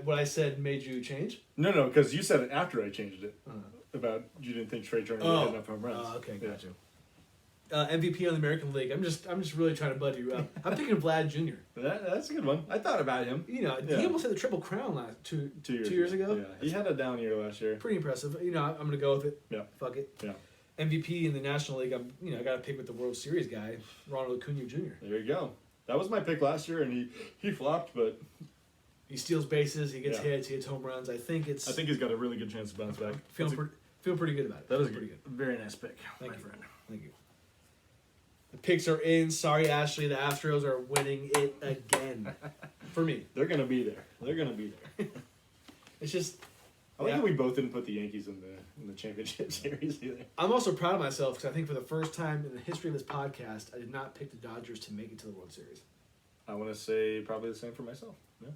what I said made you change? No, because you said it after I changed it. Uh-huh. About you didn't think Trey Turner would hit enough home runs. Okay, Yeah. gotcha. MVP on the American League. I'm just really trying to butter you up. I'm thinking Vlad Jr. That's a good one. I thought about him. He Yeah. almost had the Triple Crown last two 2 years. 2 years ago. Yeah, he had a down year last year. Pretty impressive. I'm gonna go with it. Yeah. Fuck it. Yeah. MVP in the National League, I got to pick with the World Series guy, Ronald Acuna Jr. There you go. That was my pick last year, and he flopped, but He steals bases, he gets hits, he hits home runs. I think he's got a really good chance to bounce back. Feel pretty good about it. That is pretty good. Very nice pick, Thank my you. friend. Thank you. The picks are in. Sorry, Ashley. The Astros are winning it again. For me. They're gonna be there. It's just. I like that we both didn't put the Yankees in the championship series either. I'm also proud of myself because I think for the first time in the history of this podcast, I did not pick the Dodgers to make it to the World Series. I want to say probably the same for myself. Yeah.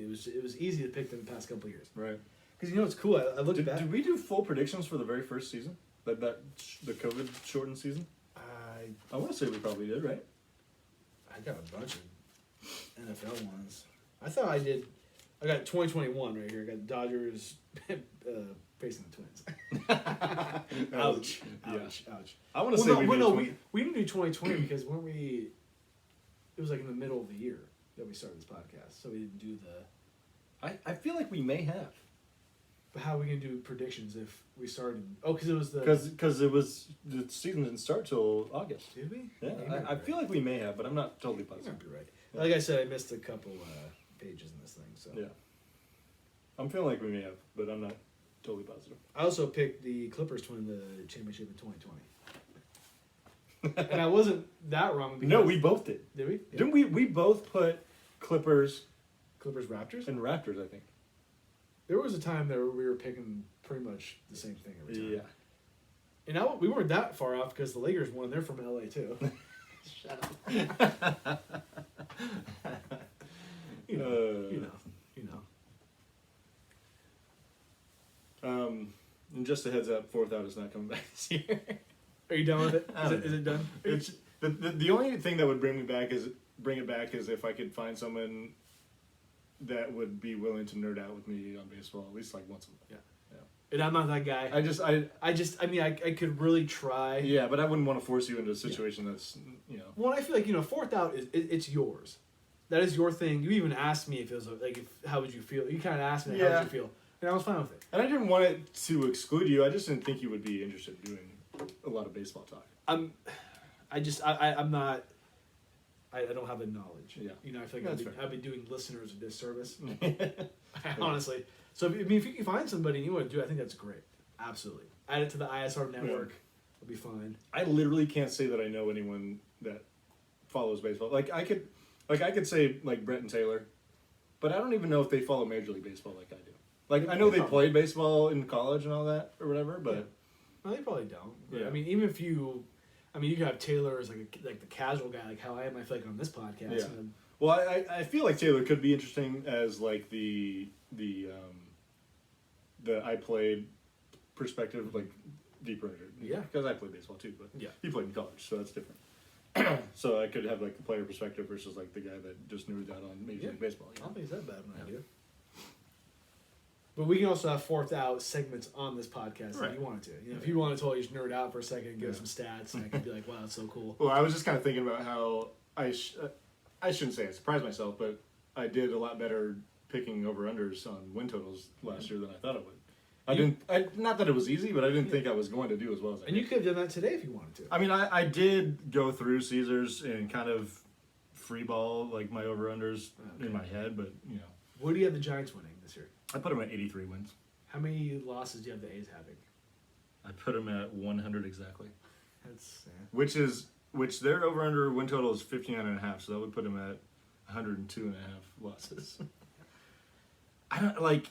It was easy to pick them the past couple of years. Right. Because what's cool? I looked back. Did we do full predictions for the very first season? The COVID shortened season? I want to say we probably did, right? I got a bunch of NFL ones. I thought I did. I got 2021 right here. I got Dodgers facing the Twins. Ouch. Yeah. Ouch. I want to say we didn't do 2020 because weren't we? It was like in the middle of the year that we started this podcast, so we didn't do the. I feel like we may have. But how are we gonna do predictions if we started? Oh, because it was the. Because it was the season didn't start till August. Did we? Yeah, I feel like we may have, but I'm not totally You positive. might be right. Like I said, I missed a couple pages in this thing, so. Yeah. I'm feeling like we may have, but I'm not totally positive. I also picked the Clippers to win the championship in 2020. And I wasn't that wrong. No, we both did. Did we? Yeah. Didn't we? We both put Clippers Raptors? and Raptors, I think. There was a time there where we were picking pretty much the same thing every time. Yeah. And we weren't that far off because the Lakers won. They're from LA too. Shut up. You know. And just a heads up, Fourth Out is not coming back this year. Are you done with it? Is it done? It's the only thing that would bring it back is if I could find someone that would be willing to nerd out with me on baseball at least like once a month. Yeah. And I'm not that guy. I mean, I could really try. Yeah, but I wouldn't want to force you into a situation that's, Well, I feel like, Fourth Out it's yours. That is your thing. You even asked me if it was like, how would you feel? You kind of asked me, how would you feel? And I was fine with it. And I didn't want it to exclude you. I just didn't think you would be interested in doing a lot of baseball talk. I'm not. I don't have the knowledge. Yeah. I feel like I'd be doing listeners a disservice. Honestly. So, if you can find somebody and you want to do it, I think that's great. Absolutely. Add it to the ISR network. It'll be fine. I literally can't say that I know anyone that follows baseball. I could say, like, Brett and Taylor, but I don't even know if they follow Major League Baseball like I do. Like, I know they played baseball in college and all that, or whatever, but... Yeah. No, they probably don't. But, Yeah. I mean, even if you... you could have Taylor as, like the casual guy, like how I am, I feel like, on this podcast. Yeah. Well, I feel like Taylor could be interesting as, like, the I played perspective, like, deeper into it. Yeah. Because I played baseball, too, but Yeah. he played in college, so that's different. So I could have, like, the player perspective versus, like, the guy that just nerds out on Major League Baseball. I don't think it's that bad of an idea. But we can also have Fourth Out segments on this podcast if you wanted to. If you wanted to totally just nerd out for a second and give some stats, and I could be like, wow, that's so cool. Well, I was just kind of thinking about how I shouldn't say I surprised myself, but I did a lot better picking over-unders on win totals last year than I thought I would. Not that it was easy, but I didn't think I was going to do as well as I did. And you could have done that today if you wanted to. I mean, I did go through Caesars and kind of free ball, like, my over-unders in my head, but, What do you have the Giants winning this year? I put them at 83 wins. How many losses do you have the A's having? I put them at 100 exactly. That's Which their over-under win total is 59.5, so that would put them at 102.5 losses. I don't, like,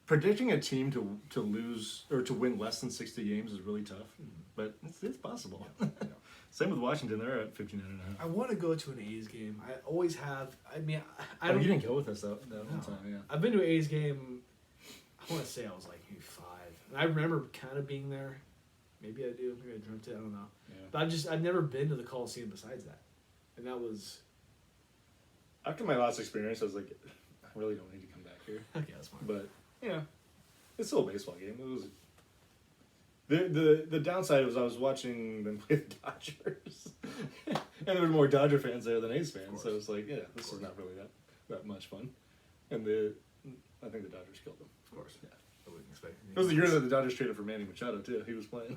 predicting a team to lose or to win less than 60 games is really tough, but it's possible. Yeah. Same with Washington; they're at 59.5. I want to go to an A's game. I always have. I mean, I Oh, don't. you didn't go with us that one time, yeah. I've been to an A's game. I want to say I was like maybe 5, and I remember kind of being there. Maybe I do. Maybe I dreamt it. I don't know. Yeah. But I've never been to the Coliseum besides that, and that was. After my last experience, I was like, I really don't need to come back here. Okay, that's fine. But it's still a baseball game. It was. The downside was I was watching them play the Dodgers, and there were more Dodger fans there than A's fans. So it was like, this is not really that much fun. And I think the Dodgers killed them. Of course. Yeah. I wouldn't expect It was the year that the Dodgers traded for Manny Machado too. He was playing.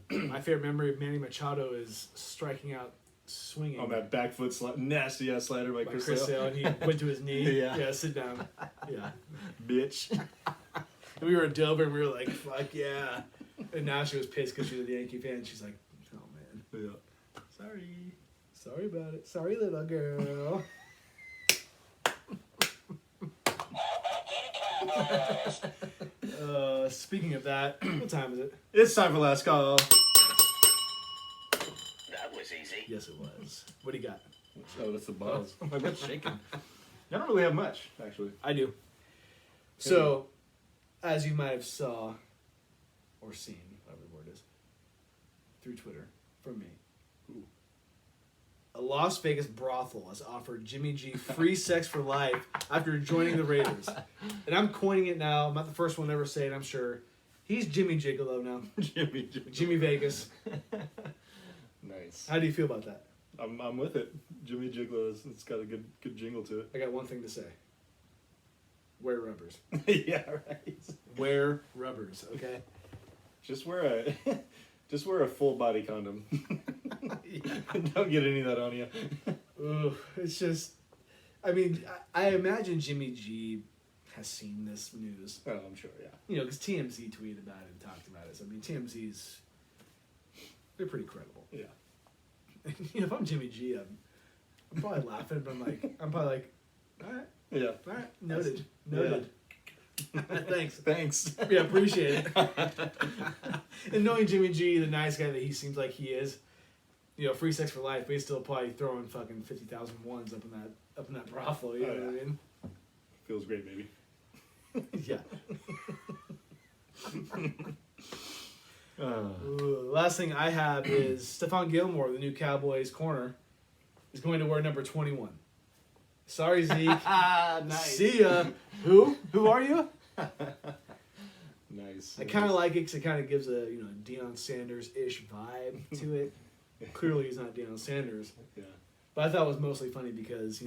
My favorite memory of Manny Machado is striking out swinging On that back foot nasty ass slider by Chris Sale, Sale. and he went to his knee. Yeah. Sit down. Yeah. Bitch. And we were in Dover, and we were like, fuck yeah. And now she was pissed because she was a Yankee fan. She's like, oh, man. Yeah. Sorry. Sorry about it. Sorry, little girl. Speaking of that, what time is it? It's time for last call. That was easy. Yes, it was. What do you got? Oh, that's the balls. My butt's shaking. I don't really have much, actually. I do. So, as you might have saw or seen, whatever the word is, through Twitter from me, a Las Vegas brothel has offered Jimmy G free sex for life after joining the Raiders. And I'm coining it now. I'm not the first one to ever say it, I'm sure. He's Jimmy Gigolo now. Jimmy Vegas. Nice. How do you feel about that? I'm with it. Jimmy Gigolo, it's got a good jingle to it. I got one thing to say. Wear rubbers. Yeah, right. Wear rubbers, okay? Just wear a full body condom. Don't get any of that on you. Ugh, it's just, I mean, I imagine Jimmy G has seen this news. Oh, I'm sure, yeah. You know, because TMZ tweeted about it and talked about it. So, I mean, TMZ's, they're pretty credible. Yeah. You know, if I'm Jimmy G, I'm probably laughing, but I'm probably like, all right, Yeah. all right, noted. Thanks. Thanks. Yeah, appreciate it. And knowing Jimmy G, the nice guy that he seems like he is, you know, free sex for life, but he's still probably throwing fucking 50,000 ones up in that brothel. You know what I mean? Feels great, baby. Yeah. Uh, Ooh, last thing I have is Stephon Gilmore, the new Cowboys corner, is going to wear number 21. Sorry, Zeke. nice. See ya. Who? Who are you? Nice. I kind of like it because it kind of gives a Deion Sanders-ish vibe to it. Clearly, he's not Deion Sanders. Yeah. But I thought it was mostly funny because,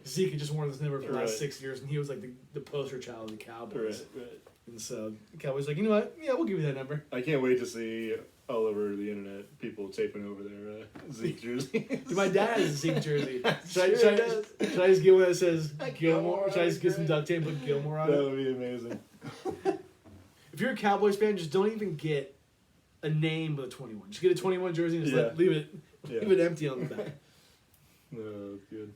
Zeke had just worn this number for the last 6 years, and he was like the poster child of the Cowboys. Right. And so the Cowboys like, you know what? Yeah, we'll give you that number. I can't wait to see all over the internet people taping over their Zeke jersey. My dad has a Zeke jersey. Should Sure I just get one that says Gilmore? Should I just get some duct tape and put Gilmore on That it? would be amazing. If you're a Cowboys fan, just don't even get a name with a 21. Just get a 21 jersey and just leave it empty on the back. No, that's good.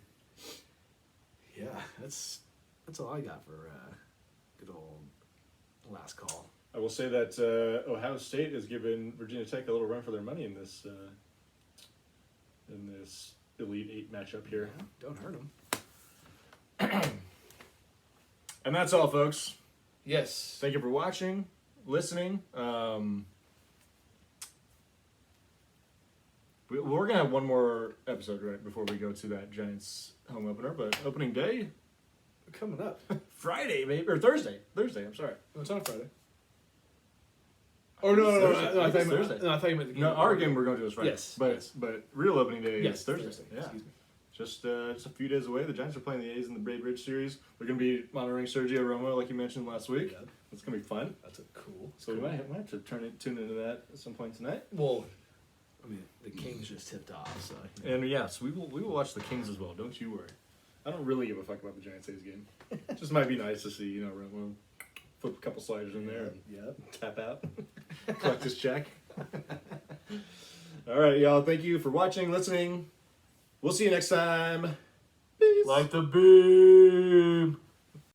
Yeah, that's all I got for good old last call. I will say that Ohio State has given Virginia Tech a little run for their money in this Elite Eight matchup here. Yeah, don't hurt them. And that's all, folks. Yes. Thank you for watching, listening. We're going to have one more episode right before we go to that Giants home opener, but opening day, Coming up. Friday, maybe, or Thursday. I'm sorry. No, it's not Friday. Oh, no, I thought you meant Thursday. No, I thought you meant the game. No, our game we're going to is Friday. Yes. But real opening day Yes, is Thursday. Yeah. Excuse me. Just a few days away. The Giants are playing the A's in the Bay Bridge series. We're going to be monitoring Sergio Romo, like you mentioned last week. Yeah. It's going to be fun. That's cool. So we might have to tune into that at some point tonight. Well, I mean, the Kings just tipped off, so. And yes, we will watch the Kings as well. Don't you worry. I don't really give a fuck about the Giants A's game. Just might be nice to see, Romo flip a couple sliders in there and tap out, collect his check. All right, y'all. Thank you for watching, listening. We'll see you next time. Peace. Like the beam.